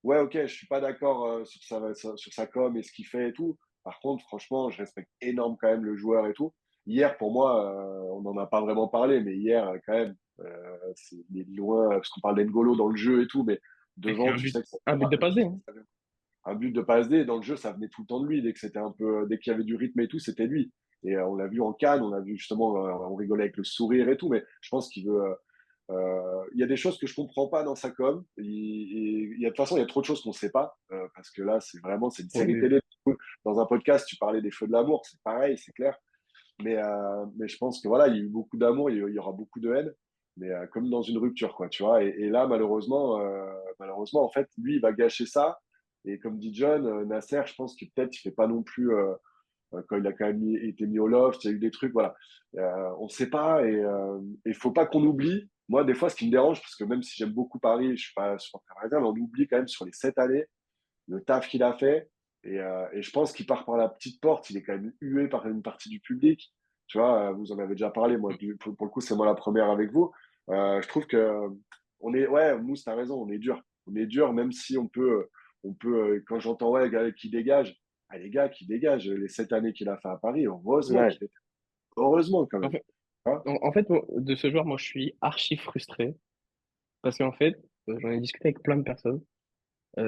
ouais, ok, je suis pas d'accord sur sa com et ce qu'il fait et tout. Par contre, franchement, je respecte énorme quand même le joueur et tout. Hier, pour moi, on n'en a pas vraiment parlé, mais hier, quand même, il est loin, parce qu'on parle d'Engolo dans le jeu et tout, mais mec, c'est devant, tu sais que ça un but de passe D, hein. un but de passe D dans le jeu, ça venait tout le temps de lui. Dès que c'était un peu, dès qu'il y avait du rythme et tout, c'était lui. Et on l'a vu en Cannes, on l'a vu justement, on rigolait avec le sourire et tout, mais je pense qu'il veut. Il y a des choses que je comprends pas dans sa com. De toute façon, il y a trop de choses qu'on sait pas, parce que là, c'est une Oui, série oui. télé. Dans un podcast, tu parlais des feux de l'amour, c'est pareil, c'est clair. Mais je pense que voilà, il y a eu beaucoup d'amour, il y aura beaucoup de haine, mais comme dans une rupture, quoi, tu vois. Et là, malheureusement, en fait, lui, il va gâcher ça. Et comme dit John, Nasser, je pense que peut-être il fait pas non plus quand il a quand même été mis au loft, il y a eu des trucs, voilà. On ne sait pas et il faut pas qu'on oublie. Moi, des fois, ce qui me dérange, parce que même si j'aime beaucoup Paris, je suis pas supporter parisien, mais on oublie quand même sur les 7 années le taf qu'il a fait. Et je pense qu'il part par la petite porte. Il est quand même hué par une partie du public. Tu vois, vous en avez déjà parlé. Moi, pour le coup, c'est moi la première avec vous. Je trouve que ouais, Mousse, t'as raison, on est dur. On est dur, même si quand j'entends, ouais, gars, qui dégage, ah, les gars, qui dégagent, les 7 années qu'il a fait à Paris, Ouais. heureusement quand En même. fait, Hein. de ce joueur, moi, je suis archi frustré parce qu'en fait, j'en ai discuté avec plein de personnes.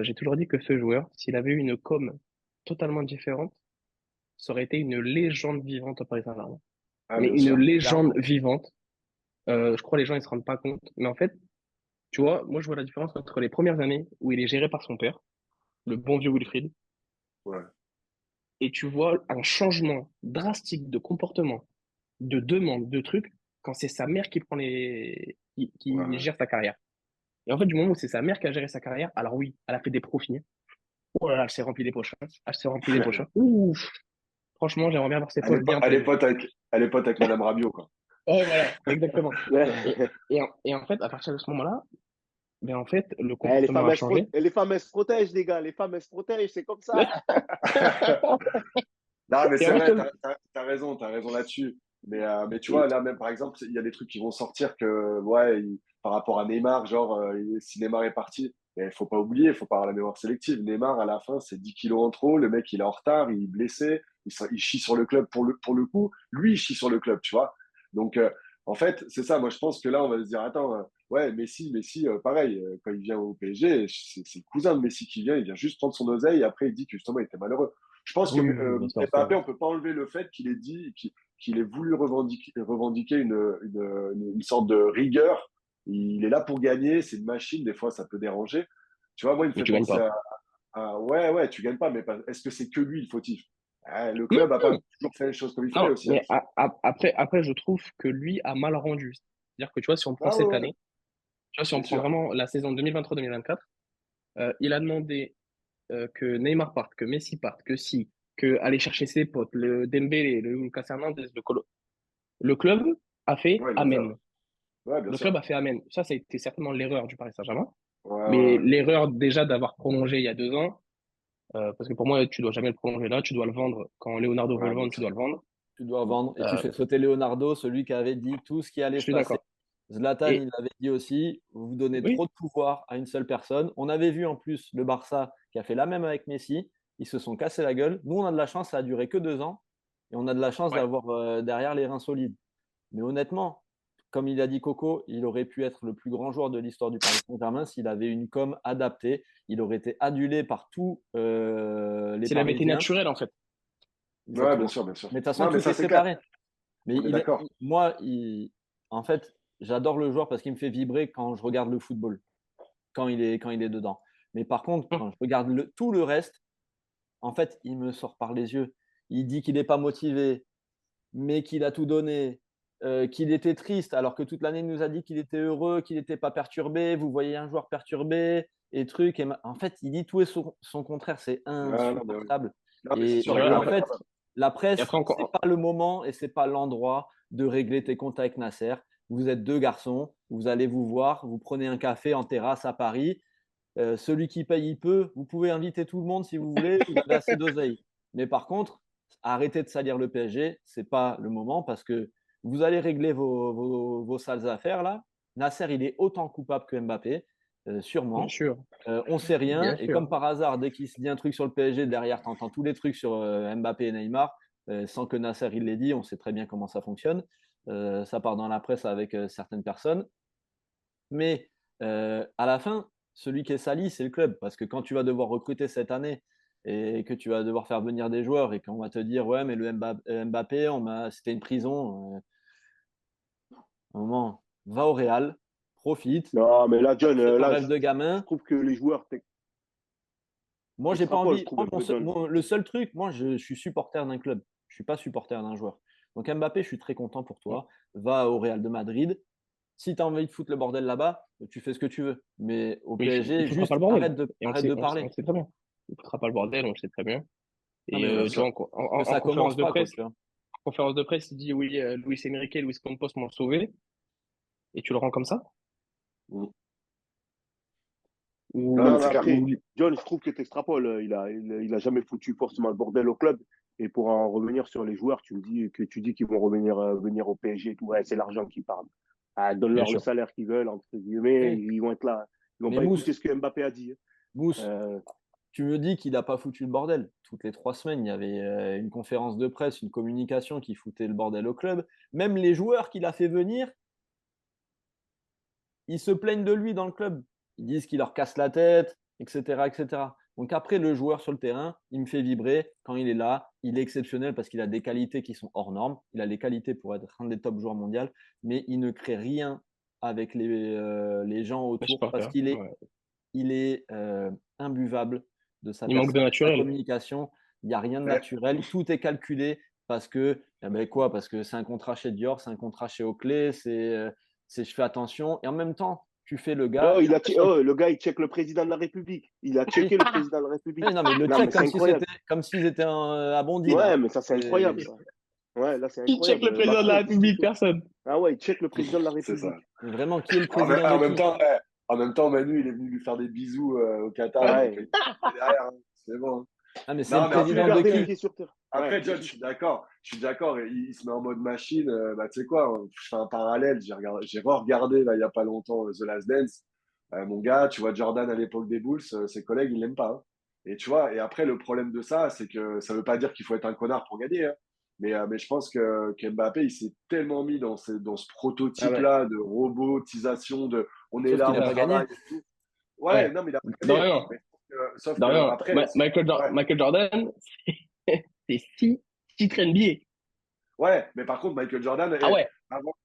J'ai toujours dit que ce joueur, s'il avait eu une com totalement différente, ça aurait été une légende vivante au Paris Saint-Germain. Ah, Mais bien une sûr. légende Clairement. vivante. Je crois que les gens, ils se rendent pas compte. Mais en fait, tu vois, moi, je vois la différence entre les premières années où il est géré par son père, le bon vieux Wilfried, Ouais. et tu vois un changement drastique de comportement, de demande, de trucs, quand c'est sa mère qui qui Ouais. gère sa carrière. Et en fait, du moment où c'est sa mère qui a géré sa carrière, alors oui, elle a fait des profits. Oh là là, elle s'est remplie des poches. Hein. Elle s'est remplie des poches. Hein. Ouf, franchement, j'aimerais bien avoir ses poches bien Elle est pleines. pote avec, elle est pote avec Madame Rabiot, quoi. Ouais, voilà, exactement. Ouais. Et en fait, à partir de ce moment-là, ben en fait, le Eh, les comportement femmes, a changé. les femmes, elles se protègent, les gars. Les femmes, elles se protègent, c'est comme ça. Non, mais Et c'est en vrai, fait, t'as raison là-dessus. Mais tu vois, là, même par exemple, il y a des trucs qui vont sortir que, ouais, par rapport à Neymar, genre, si Neymar est parti, il faut pas oublier, il faut pas avoir la mémoire sélective. Neymar, à la fin, c'est 10 kilos en trop. Le mec, il est en retard, il est blessé, il chie sur le club pour le coup. Lui, il chie sur le club, tu vois. Donc, en fait, c'est ça. Moi, je pense que là, on va se dire, attends, ouais, Messi, pareil, quand il vient au PSG, c'est le cousin de Messi qui vient, il vient juste prendre son oseille et après, il dit que justement, il était malheureux. Je pense que oui, oui, bien sûr, Mbappé, on peut pas enlever le fait qu'il ait dit, qu'il ait voulu revendiquer une sorte de rigueur. Il est là pour gagner, c'est une machine, des fois ça peut déranger. Tu vois, moi, il me mais fait tu gagnes penser pas. ouais, ouais, tu gagnes pas, mais est-ce que c'est que lui le fautif? Le Non, club a pas toujours fait les choses comme il fallait non, aussi. Hein. mais après, je trouve que lui a mal rendu. C'est-à-dire que tu vois, si on prend Ah ouais, cette ouais, année, tu vois, si on c'est prend sûr. vraiment la saison 2023-2024, il a demandé que Neymar parte, que Messi parte, que si, que aller chercher ses potes, le Dembélé, le Lucas Hernandez, le club a fait Ouais, il l'a fait. Ouais, Amen. ouais, bien Le club sûr. a fait Amen. Ça a été certainement l'erreur du Paris Saint-Germain. Ouais, Mais ouais, l'erreur déjà d'avoir prolongé il y a 2 ans, parce que pour moi, tu dois jamais le prolonger là, tu dois le vendre. Quand Leonardo veut ouais, le bien vendre, tu dois sûr. le vendre. Tu dois vendre et tu Euh, fais sauter Leonardo, celui qui avait dit tout ce qui allait je se suis passer. d'accord. Zlatan, Et il l'avait dit aussi, vous donnez trop oui, de pouvoir à une seule personne. On avait vu en plus le Barça qui a fait la même avec Messi. Ils se sont cassés la gueule. Nous, on a de la chance, ça a duré que 2 ans. Et on a de la chance ouais. d'avoir derrière les reins solides. Mais honnêtement, comme il a dit Coco, il aurait pu être le plus grand joueur de l'histoire du Paris Saint-Germain s'il avait une com adaptée. Il aurait été adulé par tous les S'il avait été Parisiens. naturel, en fait. Ouais, bien Exactement. sûr, bien sûr. Mais de toute façon, Non, mais tout ça, est c'est clair. préparé. Mais On est d'accord. moi, en fait, j'adore le joueur parce qu'il me fait vibrer quand je regarde le football, quand il est dedans. Mais par contre, Hum, quand je regarde tout le reste, en fait, il me sort par les yeux. Il dit qu'il n'est pas motivé, mais qu'il a tout donné, qu'il était triste, alors que toute l'année, il nous a dit qu'il était heureux, qu'il n'était pas perturbé. Vous voyez un joueur perturbé et truc. En fait, il dit tout et son contraire. C'est Ouais, non, mais oui. insupportable. Non, mais c'est sûr. et Et Et en voilà. fait, la Et presse, après, c'est encore, pas le moment et c'est pas l'endroit de régler tes comptes avec Nasser. Vous êtes deux garçons, vous allez vous voir, vous prenez un café en terrasse à Paris. Celui qui paye, il peut. Vous pouvez inviter tout le monde si vous voulez. Vous avez assez d'oseille. Mais par contre, arrêtez de salir le PSG. C'est pas le moment parce que vous allez régler vos sales affaires là. Nasser, il est autant coupable que Mbappé, bien sûrement. sûr, On sait rien. bien Et sûr. comme par hasard, dès qu'il se dit un truc sur le PSG, derrière, tu entends tous les trucs sur Mbappé et Neymar, sans que Nasser il l'ait dit. On sait très bien comment ça fonctionne. Ça part dans la presse avec certaines personnes. Mais à la fin, celui qui est sali, c'est le club. Parce que quand tu vas devoir recruter cette année et que tu vas devoir faire venir des joueurs et qu'on va te dire, ouais, mais le Mbappé, c'était une prison. Un moment, va au Real, profite, Non, mais là, John, c'est ton là, rêve de je gamin. trouve que les joueurs Moi, j'ai pas t'extrapoles, je envie. trouve un peu, John. Le seul truc, moi, je suis supporter d'un club. Je suis pas supporter d'un joueur. Donc Mbappé, je suis très content pour toi. Va au Real de Madrid. Si tu as envie de foutre le bordel là-bas, tu fais ce que tu veux. Mais au Mais il PSG, foutra pas juste le bordel. Et arrête de on le parler. sait très bien. Il foutra pas le bordel, on le sait très bien. Non, Et mais Bien tu vois, sûr. que en ça conférence commence de pas, quoi, presse, tu vois. il dit oui, Luis Enrique et Luis Campos m'ont sauvé. Et tu le rends comme ça? Mm. Non, Non, mais Ou, mais c'est clair. après, ou John, je trouve que t'extrapoles. Il a jamais foutu forcément le bordel au club. Et pour en revenir sur les joueurs, tu dis qu'ils vont venir au PSG et tout. Ouais, c'est l'argent qui parle. Donne-leur le sûr. salaire qu'ils veulent, entre guillemets, Oui. ils vont être là. Ils vont Mais pas Mousse, écouter ce que Mbappé a dit. Mousse, Euh, tu me dis qu'il n'a pas foutu le bordel. Toutes les 3 semaines, il y avait une conférence de presse, une communication qui foutait le bordel au club. Même les joueurs qu'il a fait venir, ils se plaignent de lui dans le club. Ils disent qu'il leur casse la tête, etc., etc. Donc après, le joueur sur le terrain, il me fait vibrer. Quand il est là, il est exceptionnel parce qu'il a des qualités qui sont hors normes. Il a les qualités pour être un des top joueurs mondiaux, mais il ne crée rien avec les gens autour parce qu'il est, Ouais. il est imbuvable de sa Il manque de personne, de sa naturel. communication. Il n'y a rien de Ouais. naturel. Tout est calculé parce que, quoi, parce que c'est un contrat chez Dior, c'est un contrat chez Oakley, c'est je fais attention. Et en même temps, tu fais le gars. le gars, il check le président de la République. Il a Oui. checké le président de la République. Non, mais il le Non, check mais c'est incroyable. comme s'ils étaient à Bondy, là. Ouais, mais ça, c'est incroyable. Ça. Ouais, là, c'est Qui check incroyable. le président de la Macron, République? Personne. ah ouais, il check le président de la C'est ça. République. Mais vraiment, qui est le En même, président de en même qui? temps, en même temps, Manu, il est venu lui faire des bisous au Qatar. Ouais. Donc, il est derrière, hein. C'est bon. Ah, mais c'est Non, le mais Il a pu président de garder les qui? pieds sur terre. Après, Ouais. John, je suis d'accord. Je suis d'accord. Il se met en mode machine. Bah, tu sais quoi, je fais un parallèle. J'ai re-regardé là, il n'y a pas longtemps The Last Dance. Mon gars, tu vois, Jordan à l'époque des Bulls, ses collègues, ils l'aiment pas, hein. Et tu vois, et après, le problème de ça, c'est que ça veut pas dire qu'il faut être un connard pour gagner, hein. Mais je pense que Mbappé, il s'est tellement mis dans ce Ah ouais. prototype-là de robotisation, de on est Sauf là, qu'il n'a on pas gagné. travaille et tout. Ouais, Ouais. non, mais il a pas gagné. Dorian. Mais sauf que Dorian. après, ouais. Michael Jordan, c'est 6 titres NBA. Ouais, mais par contre, Michael Jordan, Ah ouais.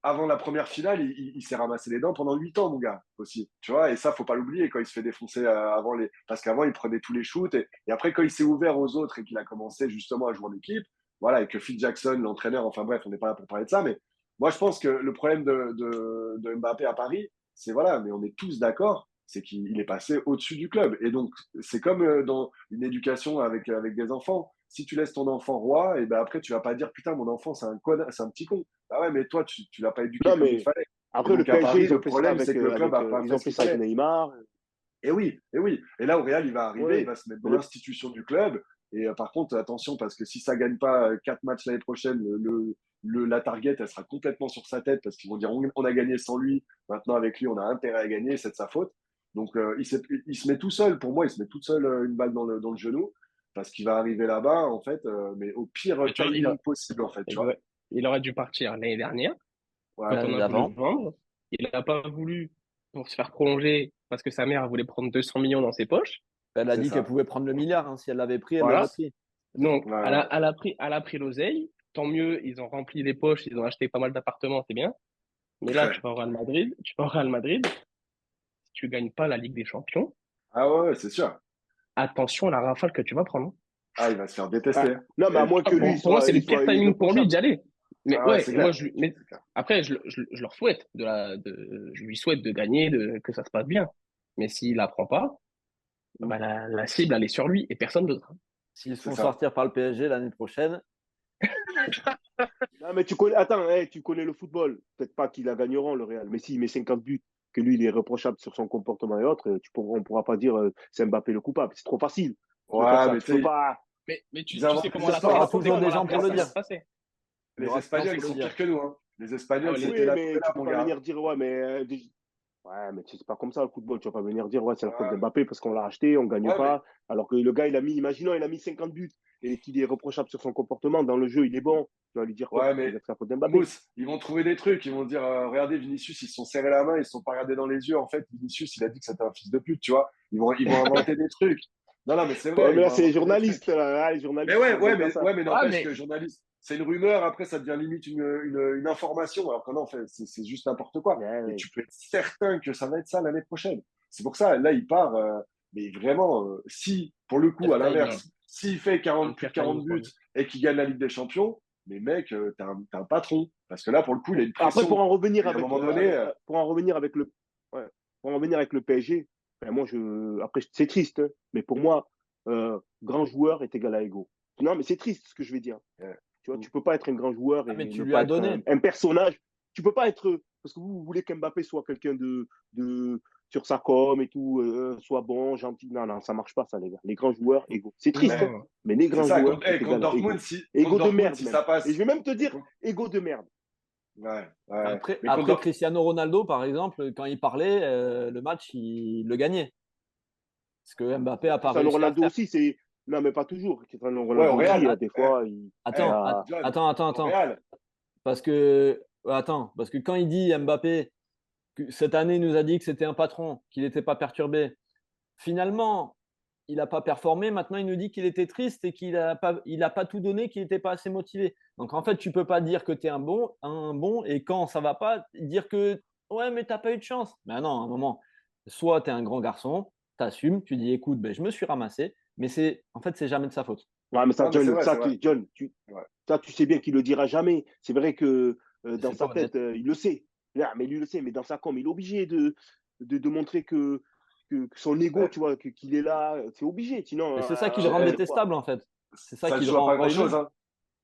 avant la première finale, il s'est ramassé les dents pendant 8 ans, mon gars, aussi. Tu vois, et ça, faut pas l'oublier quand il se fait défoncer avant les. Parce qu'avant, il prenait tous les shoots. Et après, quand il s'est ouvert aux autres et qu'il a commencé justement à jouer en équipe, voilà, et que Phil Jackson, l'entraîneur, enfin bref, on n'est pas là pour parler de ça, mais moi, je pense que le problème de Mbappé à Paris, c'est voilà, mais on est tous d'accord, c'est qu'il est passé au-dessus du club. Et donc, c'est comme dans une éducation avec des enfants. Si tu laisses ton enfant roi, et ben après, tu vas pas dire, putain, mon enfant, c'est un petit con. Ah ouais, mais toi, tu l'as pas éduqué Non, comme il mais fallait. Et après, le donc, à PSG, Paris, ils ont le fait ça problème, c'est que le club a pas ils fait ont ce fait qu'il ça avec fallait. Neymar. Et oui, et oui. Et là, au Real, il va arriver, il Ouais. va se mettre dans l'institution du club. Et par contre, attention, parce que si ça gagne pas 4 matchs l'année prochaine, la target, elle sera complètement sur sa tête parce qu'ils vont dire on a gagné sans lui. Maintenant, avec lui, on a intérêt à gagner, c'est de sa faute. Donc, il se met tout seul. Pour moi, il se met tout seul une balle dans le genou parce qu'il va arriver là-bas, en fait, mais au pire Mais tu vois, timing possible, en fait, tu vois. il aurait dû partir l'année dernière, quand Ouais, on L'année a voulu le d'avant. vendre. Il n'a pas voulu pour se faire prolonger parce que sa mère voulait prendre 200 millions dans ses poches. Elle a c'est dit qu'elle ça. pouvait prendre le milliard, hein. Si elle l'avait pris, elle l'aurait Voilà. pris. Donc, Ouais, elle a pris l'oseille. Tant mieux, ils ont rempli les poches, ils ont acheté pas mal d'appartements, c'est bien. Mais là, ouais. tu vas au Real Madrid, si tu gagnes pas la Ligue des Champions, Ah ouais, c'est sûr. attention à la rafale que tu vas prendre. Ah, il va se faire Ah, détester. non, mais à Et- moins que lui, Pour moi, c'est le il pire soit timing pour lui irréprochable. d'y aller. Mais Ah ouais, ouais, c'est et moi, clair. mais C'est clair. après, je leur souhaite je lui souhaite de gagner, que ça se passe bien. Mais s'il la prend pas, bah, la cible, elle est sur lui et personne d'autre. S'ils se C'est font ça. sortir par le PSG l'année prochaine, Non, mais attends, tu connais le football. Peut-être pas qu'ils la gagneront, le Real. Mais s'il met 50 buts, que lui, il est reprochable sur son comportement et autres, on pourra pas dire c'est Mbappé le coupable. C'est trop facile de faire Ouais, ça. mais Tu tu peux sais, pas. Mais ils tu sais inventent comment des la il y aura histoires. presse, tu sais toujours comment des la gens pour presse, le ça va dire. se passer. Il y Les aura toujours Espagnols, pour ils le sont dire. pires que nous, hein. Les Espagnols, Ah, c'était Oui, la mais tu là, peux mon pas gars. venir dire, ouais, mais. Ouais, mais c'est pas comme ça le football. Tu vas pas venir dire, ouais, c'est la faute Ouais, d'Mbappé parce qu'on l'a acheté, on gagne ouais, mais pas. Alors que le gars, imaginons, il a mis 50 buts et qu'il est reprochable sur son comportement. Dans le jeu, il est bon. Tu vas lui dire quoi? ouais, Tu vas mais dire que c'est la faute d'Mbappé. Mousse, ils vont trouver des trucs. Ils vont dire, regardez, Vinicius, ils se sont serrés la main, ils se sont pas regardés dans les yeux. En fait, Vinicius, il a dit que c'était un fils de pute, tu vois. Ils vont inventer des trucs. Non, non, mais c'est Ouais, vrai, mais ils là, vont c'est les inventer des journalistes. trucs. Là. Ah, les Mais journalistes, ouais, ils ouais, aiment bien mais, ça. ouais, mais Ouais, n'empêche mais que journaliste, c'est une rumeur. Après, ça devient limite une information. Alors que non, en fait, c'est juste n'importe quoi. Ouais, Et ouais. tu peux être certain que ça va être ça l'année prochaine. C'est pour ça, là, il part. Mais vraiment, si, pour le coup, Pire à timing. l'inverse, s'il fait le plus de pire 40 timing pour buts lui. et qu'il gagne la Ligue des Champions, mais mec, t'es un patron. Parce que là, pour le coup, il a une Après, pression. Et à un moment donné, pour en revenir avec le, ouais, pour en revenir avec le PSG, ben moi, après, c'est triste, hein, mais pour moi, grand joueur est égal à ego. Non, mais c'est triste ce que je vais dire. euh, Tu vois, tu peux pas être un grand joueur Ah, mais et tu ne lui pas as être donné. un personnage. Tu peux pas être, parce que vous voulez qu'Mbappé soit quelqu'un sur sa com et tout, soit bon, gentil. Non, non, ça marche pas, ça, les gars. Les grands joueurs, ego. C'est triste, hein, mais Non. mais les c'est grands ça, joueurs est contre égal à Dortmund, ego. Ego de Dortmund, merde, si même. ça Et je passe. vais même te dire, ego de merde. Ouais, Après Cristiano Ronaldo, par exemple, quand il parlait, le match, il le gagnait. Ce que Mbappé a pas Cristiano réussi à Ronaldo faire. aussi, c'est. Non, mais pas toujours. Cristiano ouais, au Ronaldo Real. aussi, des fois, il Attends, a. John, au attends. Real. Parce que quand il dit Mbappé, que cette année, il nous a dit que c'était un patron, qu'il n'était pas perturbé. Finalement, il n'a pas performé. Maintenant, il nous dit qu'il était triste et qu'il n'a pas tout donné, qu'il n'était pas assez motivé. Donc, en fait, tu ne peux pas dire que tu es un bon, et quand ça ne va pas, dire que ouais, mais tu n'as pas eu de chance. Mais non, à un moment, soit tu es un grand garçon, tu assumes, tu dis écoute, ben, je me suis ramassé, mais en fait, c'est jamais de sa faute. Ouais, mais ça, Non, mais c'est John, vrai, c'est vrai. John, Ouais. ça, tu sais bien qu'il le dira jamais. C'est vrai que dans C'est pas sa honnête. tête, il le sait. Ah, mais lui, il le sait, mais dans sa com, il est obligé de montrer que son ego, Ouais. tu vois, qu'il est là. C'est obligé. Sinon, Et c'est ça qui le Je- rend eh, détestable, en fait. C'est ça Ça qui se le joue à rend pas haineux. grand-chose, hein.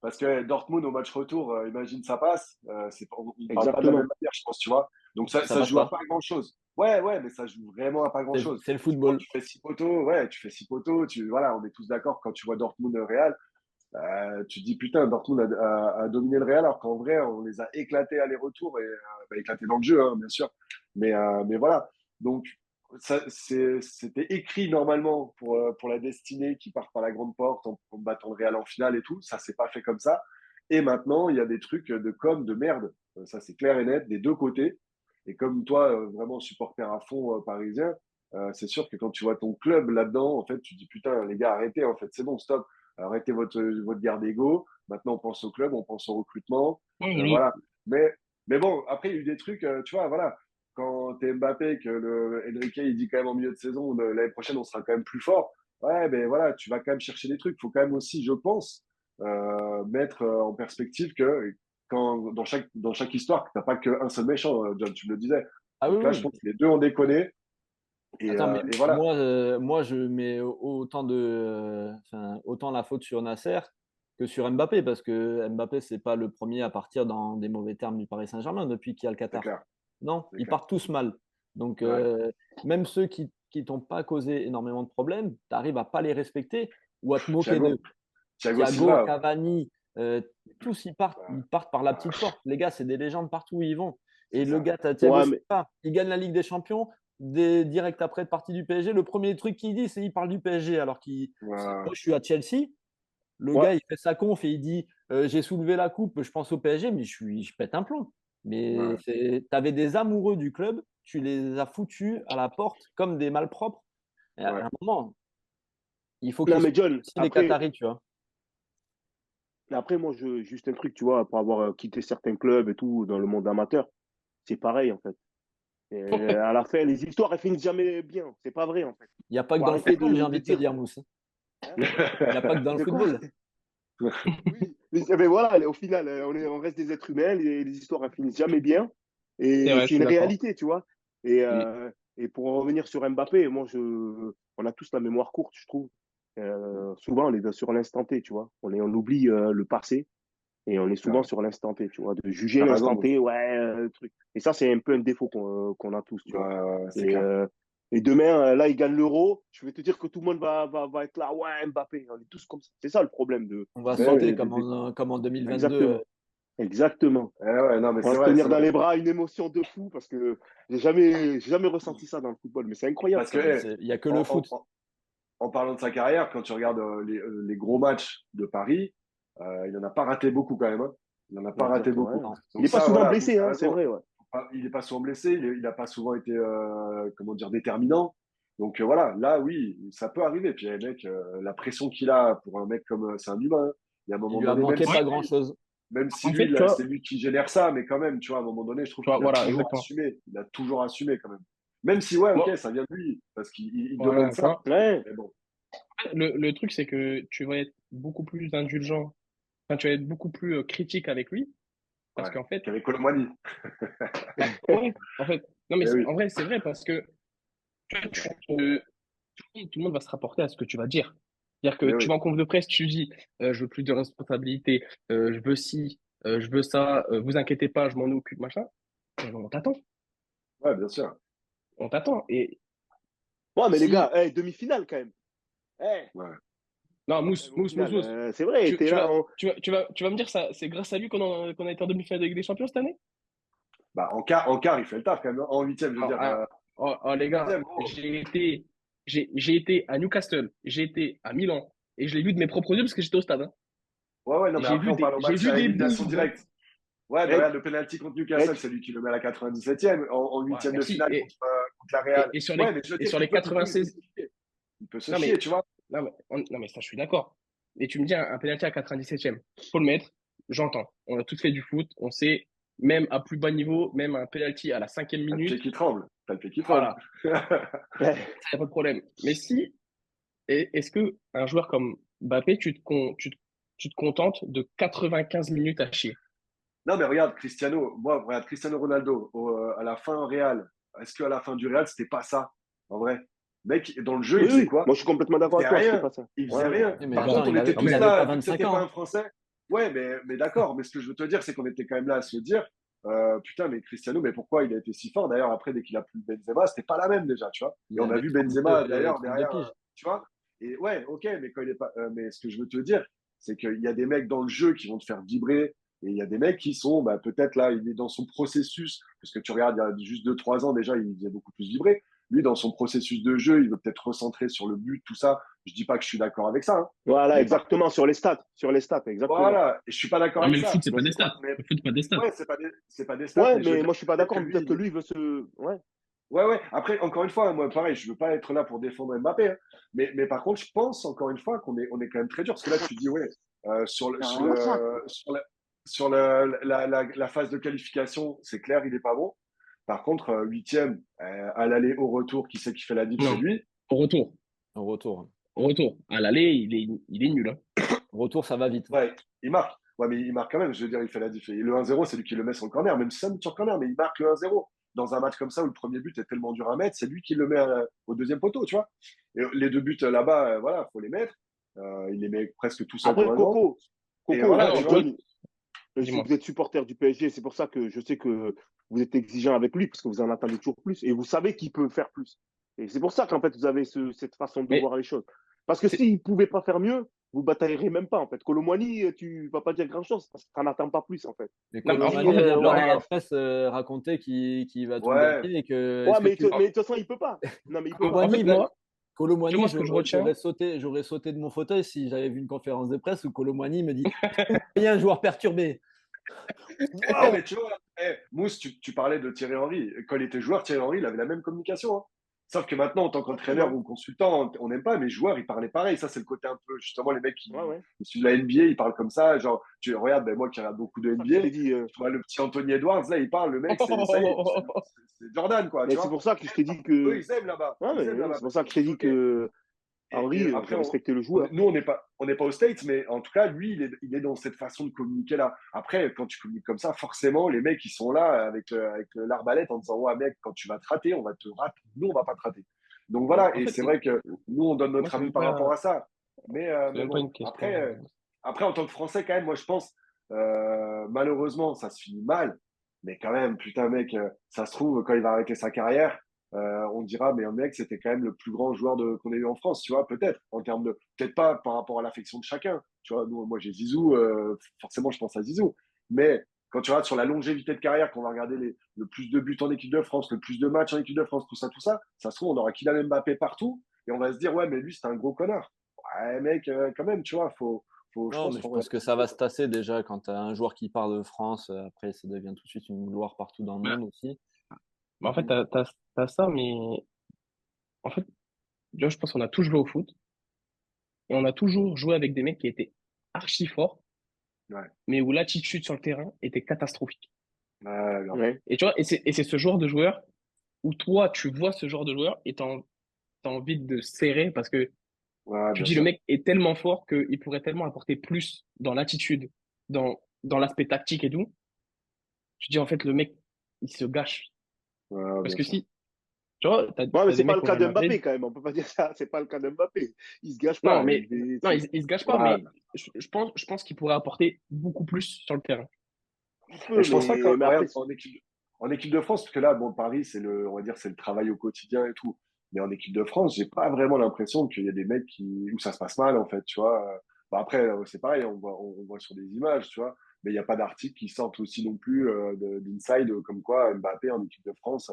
Parce que Dortmund, au match retour, imagine ça passe. On ne parle pas de la même exactement. manière, je pense, tu vois. Donc ça, Ça ça se passe joue à pas. pas grand-chose. Ouais, mais ça joue vraiment à pas grand-chose. C'est le football. Tu fais 6 poteaux, ouais, tu fais 6 poteaux. Voilà, on est tous d'accord quand tu vois Dortmund Real. Tu te dis putain, Dortmund a dominé le Real, alors qu'en vrai, on les a éclatés aller-retour et éclatés dans le jeu, hein, bien sûr. Mais voilà. Donc, c'était écrit normalement pour la destinée qui part par la grande porte en battant le Real en finale et tout. Ça s'est pas fait comme ça. Et maintenant, il y a des trucs de com, de merde. Ça, c'est clair et net des deux côtés. Et comme toi, vraiment supporter à fond parisien, c'est sûr que quand tu vois ton club là-dedans, en fait, tu te dis putain, les gars, arrêtez, en fait, c'est bon, stop. Arrêtez votre guerre d'ego. Maintenant, on pense au club, on pense au recrutement. Oui, Voilà. Mais bon, après, il y a eu des trucs, tu vois, voilà. Quand t'es Mbappé, que Enrique, il dit quand même en milieu de saison, l'année prochaine, on sera quand même plus fort. Ouais, ben voilà, tu vas quand même chercher des trucs. Il faut quand même aussi, je pense, mettre en perspective que dans chaque histoire, tu n'as pas qu'un seul méchant, John, tu me le disais. Ah oui, Donc là, je oui. pense que les deux ont déconné. Attends, mais Et voilà. moi, je mets autant la faute sur Nasser que sur Mbappé, parce que Mbappé, c'est pas le premier à partir dans des mauvais termes du Paris Saint-Germain depuis qu'il y a le C'est Qatar. clair. Non, C'est ils clair. partent tous mal. Donc, Ouais. même ceux qui t'ont pas causé énormément de problèmes, tu arrives à pas les respecter ou à te moquer d'eux. Thiago Thiago, Silva. Cavani, tous ils partent par la petite porte. Les gars, c'est des légendes partout où ils vont. Et C'est le ça. gars, Thiago Ouais, mais Silva, il gagne la Ligue des Champions. Direct après de partie du PSG, le premier truc qu'il dit, c'est qu'il parle du PSG. Alors moi, Ouais. je suis à Chelsea. Le ouais, gars, il fait sa conf et il dit j'ai soulevé la coupe, je pense au PSG, mais je pète un plomb. Mais Ouais. tu avais des amoureux du club, tu les as foutus à la porte comme des malpropres. Et à Ouais. un moment, il faut non, qu'ils soient mais John, aussi les Qataris, tu vois. après, moi, juste un truc, tu vois, pour avoir quitté certains clubs et tout dans le monde amateur, c'est pareil, en fait. Et à la fin, les histoires, elles finissent jamais bien. C'est pas vrai, en fait. Il n'y a pas que Faut dans le arrêter football, j'ai de envie de te dire. dire, Mousse. Hein. Il n'y a pas que dans le De quoi? football. Oui, mais voilà, au final, on reste des êtres humains, les histoires, elles finissent jamais bien. c'est Et vrai, je c'est suis une d'accord. réalité, tu vois. Et, Mm. pour en revenir sur Mbappé, on a tous la mémoire courte, je trouve. Souvent, on est sur l'instant T, tu vois. On oublie le passé et on est souvent Ouais. sur l'instant T, tu vois, de juger T'as raison, l'instant Mousse. T, ouais, truc. Et ça, c'est un peu un défaut qu'on a tous, tu vois. Ouais, c'est Et, clair. demain, là, il gagne l'Euro. Je vais te dire que tout le monde va être là, ouais, Mbappé. On est tous comme ça. C'est ça le problème On va Mais sauter oui, comme en 2022. Exactement. Exactement. ouais, non, mais On va c'est se vrai, c'est tenir dans vrai. les bras, une émotion de fou parce que j'ai jamais ressenti ça dans le football, mais c'est incroyable Parce que quand même. hey, Il n'y a que le en, foot. en- en parlant de sa carrière, quand tu regardes les gros matchs de Paris, il n'en a pas raté beaucoup quand même, hein. Il n'en a pas Non, raté exactement. beaucoup. Ouais. Non. Il Donc n'est pas ça, souvent voilà, Mousse blessé, a hein, c'est raison. vrai. Ouais. Il n'est pas souvent blessé, il n'a pas souvent été, comment dire, déterminant. Donc voilà, là, oui, ça peut arriver. Puis mec, la pression qu'il a pour un mec comme c'est un humain, hein. Il y a un Il moment lui a donné, manqué Ouais. pas grand-chose. même si En lui, fait, tu vois, c'est lui qui génère ça, mais quand même, tu vois, à un moment donné, je trouve qu'il a voilà, toujours exactement. assumé. Il a toujours assumé quand même. Même si, ouais, Moi, ok, ça vient de lui, parce qu'il demande voilà, tu ça. vois, Ouais. Mais bon, le truc, c'est que tu vas être beaucoup plus indulgent, enfin, tu vas être beaucoup plus critique avec lui, parce ouais. qu'en fait, Qu'avec Colomani. bah, ouais, en fait, non, mais Eh oui, en vrai, c'est vrai, parce que tu vois, tout le monde va se rapporter à ce que tu vas dire. C'est-à-dire que eh tu vas oui. en conf de presse, tu dis, je veux plus de responsabilité, je veux ci, je veux ça, vous inquiétez pas, je m'en occupe, machin. On t'attend, Ouais, bien sûr. on t'attend. Et Ouais, mais les si, gars, hey, demi-finale quand même. Hey, Ouais. Non, Mousse, Au Mousse, Mousse, final, Mousse. c'est vrai, Tu, t'es tu là. vas, tu vas me dire ça, c'est grâce à lui qu'on a été en demi-finale de Ligue des Champions cette année? Bah, en quart, il fait le taf quand même. En huitième, je veux Oh, dire, ah, oh, les gars, huitième, gros. j'ai été à Newcastle, j'ai été à Milan, et je l'ai vu de mes propres yeux parce que j'étais au stade, hein. Ouais, ouais, non, Et mais après, on parle au j'ai match vu à des élimination bouses, hein. directe. Ouais, mais Reg, regarde, le penalty contre Reg, Newcastle, c'est lui qui le met à la 97e. En Ouais, huitième de merci. finale contre la Real. Et sur Ouais, mais je veux et dire, sur les il peut 96, se chier. Il peut se non chier, mais, tu vois. non mais ça, je suis d'accord. Et tu me dis un penalty à 97e, faut le mettre, j'entends. On a tous fait du foot, on sait, même à plus bas niveau, même un penalty à la 5e T'as le pied minute, qui tremble. T'as le pied qui tremble. voilà, ça y a pas de problème. Mais si, est-ce que un joueur comme Mbappé, tu te contentes de 95 minutes à chier? Non, mais regarde, regarde, Cristiano Ronaldo, à la fin Real. Est-ce qu'à la fin du Real, c'était pas ça, en vrai? Mec, dans le jeu, il Oui, faisait oui, quoi? moi je suis complètement Il d'accord faisait avec toi, c'était rien. pas ça. Il Ouais, faisait ouais. rien. Oui, mais Par attends, contre, on était Non, mais tous il avait là, pas vu que c'était 25 pas ans. un Français. Ouais, mais d'accord. Mais ce que je veux te dire, c'est qu'on était quand même là à se dire, putain, mais Cristiano, mais pourquoi il a été si fort? D'ailleurs, après, dès qu'il a plus Benzema, c'était pas la même déjà, tu vois. Et Il on a avait vu Benzema, 32, d'ailleurs, 32 derrière, piges. tu vois. Et ouais, ok, mais quand il est pas. Mais ce que je veux te dire, c'est qu'il y a des mecs dans le jeu qui vont te faire vibrer. Et il y a des mecs qui sont, bah, peut-être là, il est dans son processus, parce que tu regardes, il y a juste 2, 3 ans déjà, il faisait beaucoup plus vibrer. Lui, dans son processus de jeu, il veut peut-être recentrer sur le but, tout ça. Je dis pas que je suis d'accord avec ça, hein. Voilà, Mais par contre, exactement, sur les stats, exactement. voilà, et je suis pas d'accord Non, avec mais le foot, ça. c'est Moi, pas des c'est pas, stats. mais Le foot, c'est pas des stats. ouais, c'est pas des stats, Ouais, mais je veux mais dire, moi je suis pas peut-être d'accord, que mais lui, peut-être que lui il veut se. Ouais. ouais, ouais. Après, encore une fois, moi, pareil, je veux pas être là pour défendre Mbappé, hein. Mais par contre, je pense, encore une fois, qu'on est quand même très dur. Parce que là, tu dis, ouais, sur le, sur le, sur la, sur la phase de qualification, c'est clair, il est pas bon. Par contre, huitième, à l'aller, au retour, qui c'est qui fait la diff, c'est Non. lui. Au retour. Au retour. Au retour. À l'aller, il est nul, hein. Au retour, ça va vite. Ouais, il marque. Ouais, mais il marque quand même. Je veux dire, il fait la diff. Et le 1-0, c'est lui qui le met sur le corner, même si c'est un but sur corner, mais il marque le 1-0. Dans un match comme ça où le premier but est tellement dur à mettre, c'est lui qui le met au deuxième poteau, tu vois. Et les deux buts là-bas, voilà, faut les mettre. Il les met presque tout seul comme Après, un grand. Et Coco, Ah voilà, non, tu tu vois, vois. dis-moi. vous êtes supporter du PSG, c'est pour ça que je sais que vous êtes exigeant avec lui, parce que vous en attendez toujours plus, et vous savez qu'il peut faire plus. Et c'est pour ça qu'en fait, vous avez cette façon de Mais voir les choses. Parce que c'est s'il ne pouvait pas faire mieux, vous ne bataillerez même pas, en fait. Kolo Muani, tu vas pas dire grand-chose, parce que tu n'en attends pas plus, en fait. Mais non, mais Et Colomani en fait, vient non, pas mais dans la presse raconter qu'il va tout Ouais. gagner et que ouais, est-ce que tu mais de toute façon, il peut pas. Non, mais il peut pas. en Colomani, fait, moi, tu vois, Colomani, moi, ce que je retiens, j'aurais sauté de mon fauteuil si j'avais vu une conférence de presse où Colomani me dit il y a un joueur perturbé. Eh, Waouh. mais tu vois, Mousse, tu parlais de Thierry Henry. Quand il était joueur, Thierry Henry, il avait la même communication, hein. Sauf que maintenant, en tant qu'entraîneur Exactement. ou consultant, on n'aime pas, mais joueur, il parlait pareil. Ça, c'est le côté un peu, justement, les mecs Ouais, ouais. qui suivent la NBA, ils parlent comme ça. Genre, tu regardes, ben, moi qui regarde beaucoup de C'est pour ça que je NBA, t'ai dit. tu vois, le petit Anthony Edwards, là, il parle, le mec, ça y est, c'est Jordan, quoi, Mais tu c'est vois. pour ça que je t'ai dit Eux, que. ils aiment là-bas. Ouais, Ils aiment mais là-bas c'est pour parce ça qu'ils que je se t'ai disent, dit OK. que Et Henry, après, j'ai respecté le joueur. nous, on n'est pas aux States, mais en tout cas, lui, il est dans cette façon de communiquer là. Après, quand tu communiques comme ça, forcément, les mecs, ils sont là avec l'arbalète en disant, ouais, mec, quand tu vas te rater, on va te rater. Nous, on va pas te rater. Donc mais voilà, en et fait, c'est vrai que nous, on donne moi, notre avis par rapport à ça. c'est Mais même pas bon, une question. après, en tant que Français, quand même, moi, je pense, malheureusement, ça se finit mal. Mais quand même, putain, mec, ça se trouve, quand il va arrêter sa carrière, on dira, mais un mec, c'était quand même le plus grand joueur qu'on ait eu en France, tu vois, peut-être, en termes de, peut-être pas par rapport à l'affection de chacun, tu vois, moi j'ai Zizou, forcément je pense à Zizou, mais quand tu regardes sur la longévité de carrière, qu'on va regarder le plus de buts en équipe de France, le plus de matchs en équipe de France, ça se trouve, on aura Kylian Mbappé partout, et on va se dire, ouais, mais lui, c'est un gros connard. Ouais, mec, quand même, tu vois, je Non, pense, mais je faut pense que ça va relativiser. se tasser déjà quand tu as un joueur qui part de France. Après, ça devient tout de suite une gloire partout dans le Mais, monde aussi. mais en fait, t'as ça, mais en fait, déjà, je pense qu'on a tous joué au foot et on a toujours joué avec des mecs qui étaient archi forts, Ouais, mais où l'attitude sur le terrain était catastrophique. ouais, grave. Ouais. Et tu vois, et c'est ce genre de joueur où toi, tu vois ce genre de joueur et t'as envie de serrer parce que Ouais, tu bien dis le sûr. mec est tellement fort qu'il pourrait tellement apporter plus dans l'attitude, dans l'aspect tactique et tout. Tu dis en fait, le mec, il se gâche. Ouais, Parce bien que sûr. si, tu vois, Ouais, mais t'as c'est des pas mecs le au cas Real de Mbappé Madrid. quand même. On peut pas dire ça. C'est pas le cas de Mbappé. Il se gâche Non, pas. mais non, il se gâche pas, Ouais. mais je pense qu'il pourrait apporter beaucoup plus sur le terrain. Il Et peut, je pense pas que, mais après. regarde, en équipe de France, parce que là, bon, Paris, on va dire, c'est le travail au quotidien et tout. Mais en équipe de France, j'ai pas vraiment l'impression qu'il y a des mecs où ça se passe mal, en fait, tu vois. Bah après, c'est pareil, on voit sur des images, tu vois. Mais il n'y a pas d'articles qui sortent aussi non plus d'inside comme quoi Mbappé en équipe de France,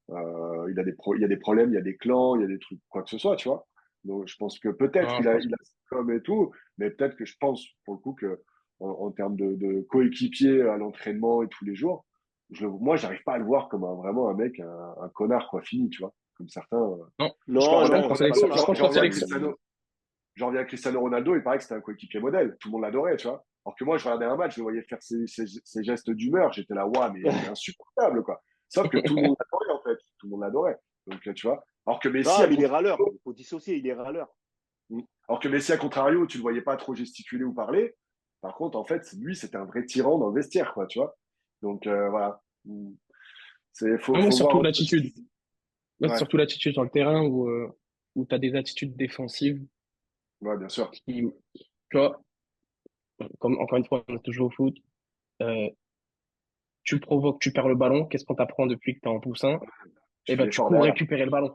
il y a des problèmes, il y a des clans, il y a des trucs, quoi que ce soit, tu vois. Donc je pense que peut-être Non, je pense il a ce com et tout, mais peut-être que je pense pour le coup que en termes de coéquipier à l'entraînement et tous les jours, moi, j'arrive pas à le voir comme vraiment un mec, un connard, quoi, fini, tu vois. Comme certains. non. Je Je Non, pense regarde pas non, qu'en c'est pas le Ronaldo, sélection. cas. Je pense j'en qu'en reviens à sélection. Cristiano Ronaldo, il paraît que c'était un coéquipier modèle. Tout le monde l'adorait, tu vois. Alors que moi, je regardais un match, je le voyais faire ses gestes d'humeur, j'étais là, waouh, mais il est insupportable, quoi. Sauf que tout le monde l'adorait, en fait. Tout le monde l'adorait. Donc, tu vois. Alors que Messi, Non, à mais il est contrario, râleur. Il faut dissocier, il est râleur. alors que Messi, à contrario, tu le voyais pas trop gesticuler ou parler. Par contre, en fait, lui, c'était un vrai tyran dans le vestiaire, quoi, tu vois. Donc, voilà. Non, moi, Faut voir surtout un peu ce l'attitude. qui. Moi, c'est Ouais, surtout l'attitude sur le terrain où tu as des attitudes défensives ouais, bien sûr. qui, tu vois, comme encore une fois, on a toujours au foot, euh, tu provoques, tu perds le ballon, qu'est-ce qu'on t'apprend depuis que tu es en poussin? Tu Eh fais ben, tu l'effort cours derrière. récupérer le ballon.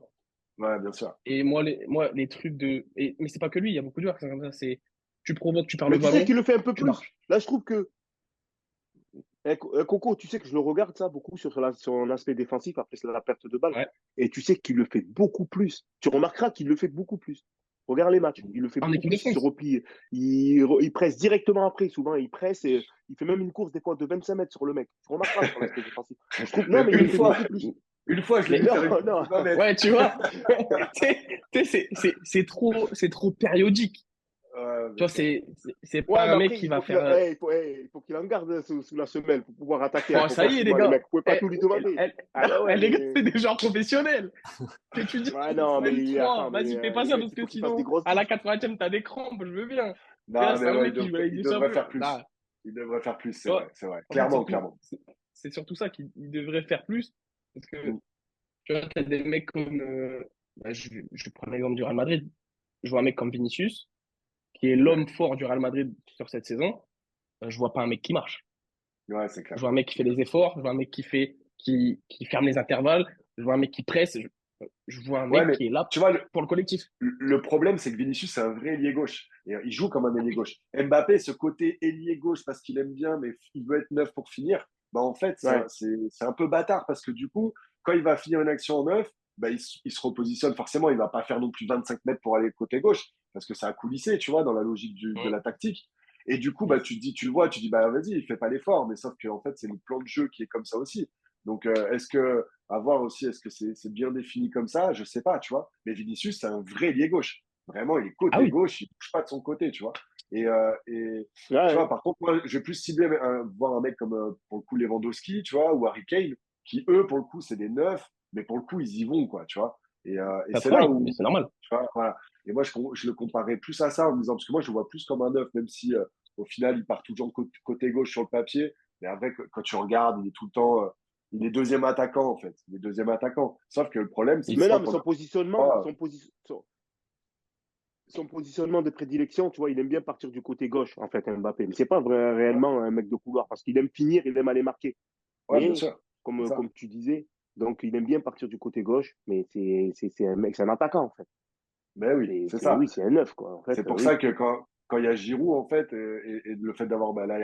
Ouais, bien sûr. Et moi, les trucs mais c'est pas que lui, il y a beaucoup de joueurs qui sont comme ça, c'est, tu provoques, tu perds le Mais tu sais ballon, qu'il le fait un peu tu plus. marches. Là, je trouve que Coco, tu sais que je le regarde ça beaucoup sur son aspect défensif après la perte de balle. Ouais. Et tu sais qu'il le fait beaucoup plus. Tu remarqueras qu'il le fait beaucoup plus. Regarde les matchs, il le fait En beaucoup équipe de plus. Il se France. replie, il presse directement après. Souvent, il presse et il fait même une course des fois de 25 mètres sur le mec. Tu remarqueras son aspect défensif. Je trouve, non, Mais mais il le fait beaucoup plus. une fois, je l'ai Mais vu faire une Non, course non. de 20 mètres. ouais, tu vois, c'est trop périodique. Ouais, Tu bien vois, sûr. c'est Ouais, pas mais un mec après, qui va faire. il faut qu'il en garde sous la semelle pour pouvoir attaquer Bon, ça y est, les offensivement les gars. mecs. Vous pouvez pas tout lui demander. Ah non, ouais, Les gars, mais. c'est des gens professionnels. Tu dis, Ouais, non, fais une mais attends, 3. mais Vas-y, fais pas les ça mecs, parce il que faut qu'il fasse des sinon, grosses à la diffs. 80e, t'as des crampes, je veux bien. Mais là, Non, c'est mais un ouais, mec qui joue avec il des devrait champions. faire plus. Là, Il devrait faire plus, tu vois, c'est vrai. en fait, Clairement, surtout, clairement. c'est surtout ça qu'il devrait faire plus. Parce que, Mm. tu vois, t'as des mecs comme. Je prends l'exemple du Real Madrid. Je vois un mec comme Vinicius, qui est Ouais, l'homme fort du Real Madrid sur cette saison. Je vois pas un mec qui marche. ouais, c'est clair. Je vois un mec qui fait les efforts, je vois un mec qui ferme les intervalles, je vois un mec qui presse, je vois un Ouais, mec mais qui est là tu vois, pour le collectif. le problème, c'est que Vinicius, c'est un vrai ailier gauche. Et il joue comme un ailier gauche. Mbappé, ce côté ailier gauche parce qu'il aime bien, mais il veut être neuf pour finir, bah en fait, Ouais. c'est un peu bâtard parce que du coup, quand il va finir une action en neuf, bah il se repositionne forcément. Il va pas faire non plus 25 mètres pour aller côté gauche parce que ça a coulissé, tu vois, dans la logique de Mm. la tactique. Et du coup, bah, tu te dis, tu le vois, tu dis, bah vas-y, il fait pas l'effort. Mais sauf que en fait, c'est le plan de jeu qui est comme ça aussi. Donc, est-ce que à voir aussi, est-ce que c'est bien défini comme ça? Je sais pas, tu vois. Mais Vinicius, c'est un vrai ailier gauche. Vraiment, il est Ah côté oui, gauche, il bouge pas de son côté, tu vois. Et tu vois, Ouais. par contre, moi, je vais plus cibler, voir un mec comme, pour le coup, Lewandowski, tu vois, ou Harry Kane, qui, eux, pour le coup, c'est des neufs, mais pour le coup, ils y vont, quoi, tu vois. Et ça c'est là travaille, mais où, c'est normal. tu vois, voilà. Et moi, je le comparais plus à ça en me disant, parce que moi, je le vois plus comme un neuf, même si, au final, il part toujours côté gauche sur le papier. Mais après, quand tu regardes, il est tout le temps, il est deuxième attaquant, en fait. Il est deuxième attaquant. Sauf que le problème, c'est que Mais je non, crois mais qu'on a. son positionnement de prédilection, tu vois, il aime bien partir du côté gauche, en fait, Mbappé. Mais c'est pas réellement un mec de couloir parce qu'il aime finir, il aime aller marquer. Ouais, bien Mais, sûr. C'est ça. comme tu disais, donc il aime bien partir du côté gauche, mais c'est un mec, c'est un attaquant, en fait. Mais oui, c'est ça. Oui, c'est un neuf, quoi. En fait, C'est pour ça oui. que quand il y a Giroud, en fait, et le fait d'avoir bah, là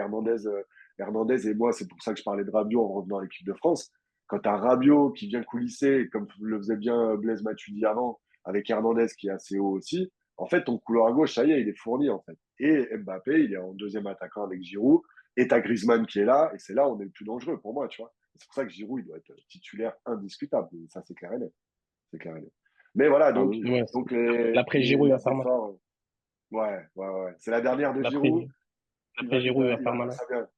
Hernandez et moi, c'est pour ça que je parlais de Rabiot en revenant à l'équipe de France. Quand tu as Rabiot qui vient coulisser, comme le faisait bien Blaise Matuidi avant, avec Hernandez qui est assez haut aussi, en fait, ton couloir à gauche, ça y est, il est fourni, en fait. Et Mbappé, il est en deuxième attaquant avec Giroud, et t'as Griezmann qui est là, et c'est là où on est le plus dangereux pour moi, tu vois. C'est pour ça que Giroud, il doit être titulaire indiscutable. Et ça, c'est clair et net. C'est clair et net. Mais voilà, Ah oui. Ouais, donc l'après Giroud, il va les faire mal. efforts. Ouais, ouais, ouais. C'est la dernière de Giroud. L'après l'après Giroud, il va Il faire va faire mal. ça bien.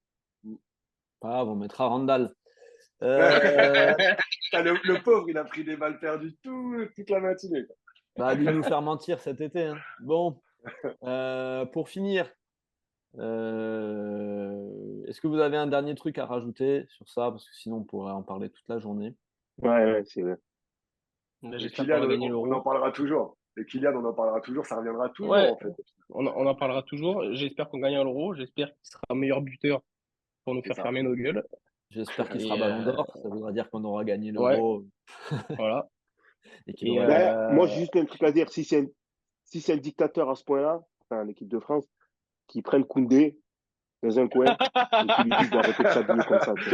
Ah, on mettra Randall. Euh, Putain, le pauvre, il a pris des balles perdues toute la matinée, quoi. Bah, à lui de nous faire mentir cet été, hein. Bon, pour finir, est-ce que vous avez un dernier truc à rajouter sur ça? Parce que sinon, on pourrait en parler toute la journée. Ouais, ouais, c'est vrai. Là, Et j'espère qu'on Kylian, va gagner on en l'Euro. parlera toujours. Et Kylian, on en parlera toujours. Ça reviendra toujours, Ouais, en fait. on en parlera toujours. J'espère qu'on gagne l'Euro. J'espère qu'il sera meilleur buteur pour nous C'est faire ça. fermer nos gueules. J'espère qu'il sera Et Ballon d'Or. Ça voudra dire qu'on aura gagné ouais, l'Euro. voilà. Et qui Et, devrait- Moi, j'ai juste un truc à dire. Si c'est un dictateur à ce point-là, enfin, l'équipe de France, qui prenne Koundé dans un coin et qui lui dise d'arrêter de s'habiller comme ça, tu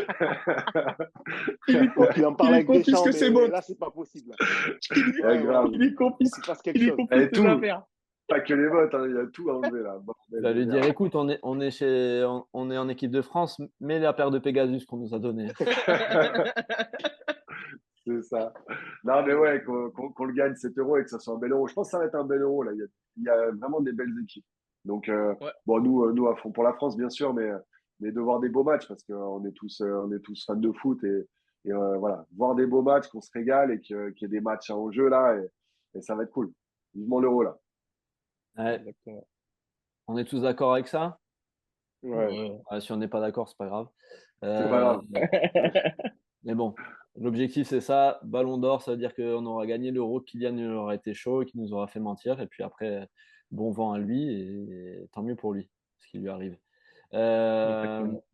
vois. Ou qu'il en parle avec Deschamps, mais là, c'est pas possible. Ouais, grave. il lui confisque, Qu'il fasse quelque il lui chose. confisque Et ses tout. affaires. Pas que les votes, hein, il y a tout à enlever là. Bordel J'allais de dire, merde. écoute, on est en équipe de France, mais la paire de Pegasus qu'on nous a donnée. C'est ça. Non, mais ouais, qu'on le gagne 7 euros et que ça soit un bel euro. Je pense que ça va être un bel euro là. Il y a vraiment des belles équipes. Donc, Ouais. bon, nous à fond pour la France, bien sûr, mais de voir des beaux matchs parce qu'on est tous fans de foot et voilà, voir des beaux matchs, qu'on se régale et qu'il y ait des matchs en jeu là et ça va être cool. Vivement l'euro là. Ouais, Exactement. on est tous d'accord avec ça? Ouais. Ouais, si on n'est pas d'accord, c'est pas grave. C'est pas grave. Mais bon, l'objectif, c'est ça. Ballon d'or, ça veut dire qu'on aura gagné l'Euro, Kylian il aura été chaud, qui nous aura fait mentir. Et puis après, bon vent à lui et tant mieux pour lui, ce qui lui arrive. Exactement.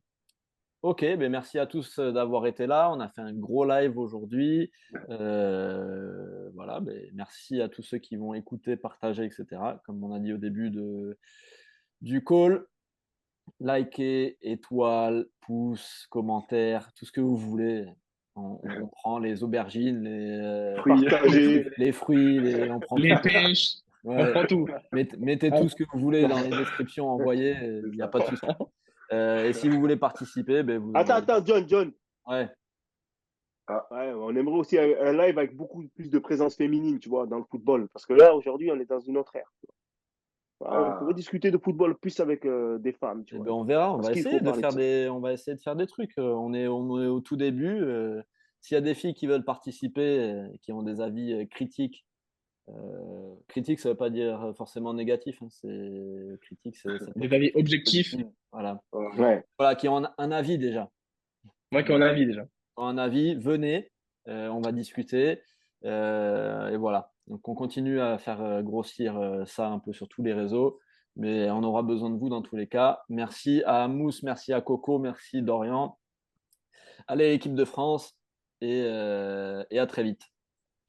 Ok, ben merci à tous d'avoir été là. On a fait un gros live aujourd'hui. Voilà, ben merci à tous ceux qui vont écouter, partager, etc. Comme on a dit au début du call. Likez, étoiles, pouces, commentaires, tout ce que vous voulez. On prend les aubergines, Partagez. les fruits, on prend Les tout. pêches, on Ouais. prend tout. Mettez tout ce que vous voulez dans les descriptions, envoyez, il n'y a pas de souci. Et si vous voulez participer, ben vous Attends, John. Ouais. Ouais, on aimerait aussi un live avec beaucoup plus de présence féminine, tu vois, dans le football. Parce que là, aujourd'hui, on est dans une autre ère. On pourrait discuter de football plus avec des femmes, tu Eh vois. ben, on verra, on Parce va qu'il essayer faut de parler de faire ça. on va essayer de faire des trucs. On est au tout début. S'il y a des filles qui veulent participer, qui ont des avis critiques, critique, ça ne veut pas dire forcément négatif. Hein, c'est critique, ça peut Des être avis objectifs. positif. Voilà. Ouais. Voilà, qui ont un avis déjà. Moi qui en ai envie déjà. Un avis, venez, on va discuter. Et voilà. Donc on continue à faire grossir ça un peu sur tous les réseaux. Mais on aura besoin de vous dans tous les cas. Merci à Mousse, merci à Coco, merci Dorian. Allez, équipe de France, et à très vite.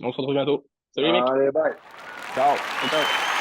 On se retrouve bientôt. Salut les mecs. Allez, bye. Ciao. Ciao.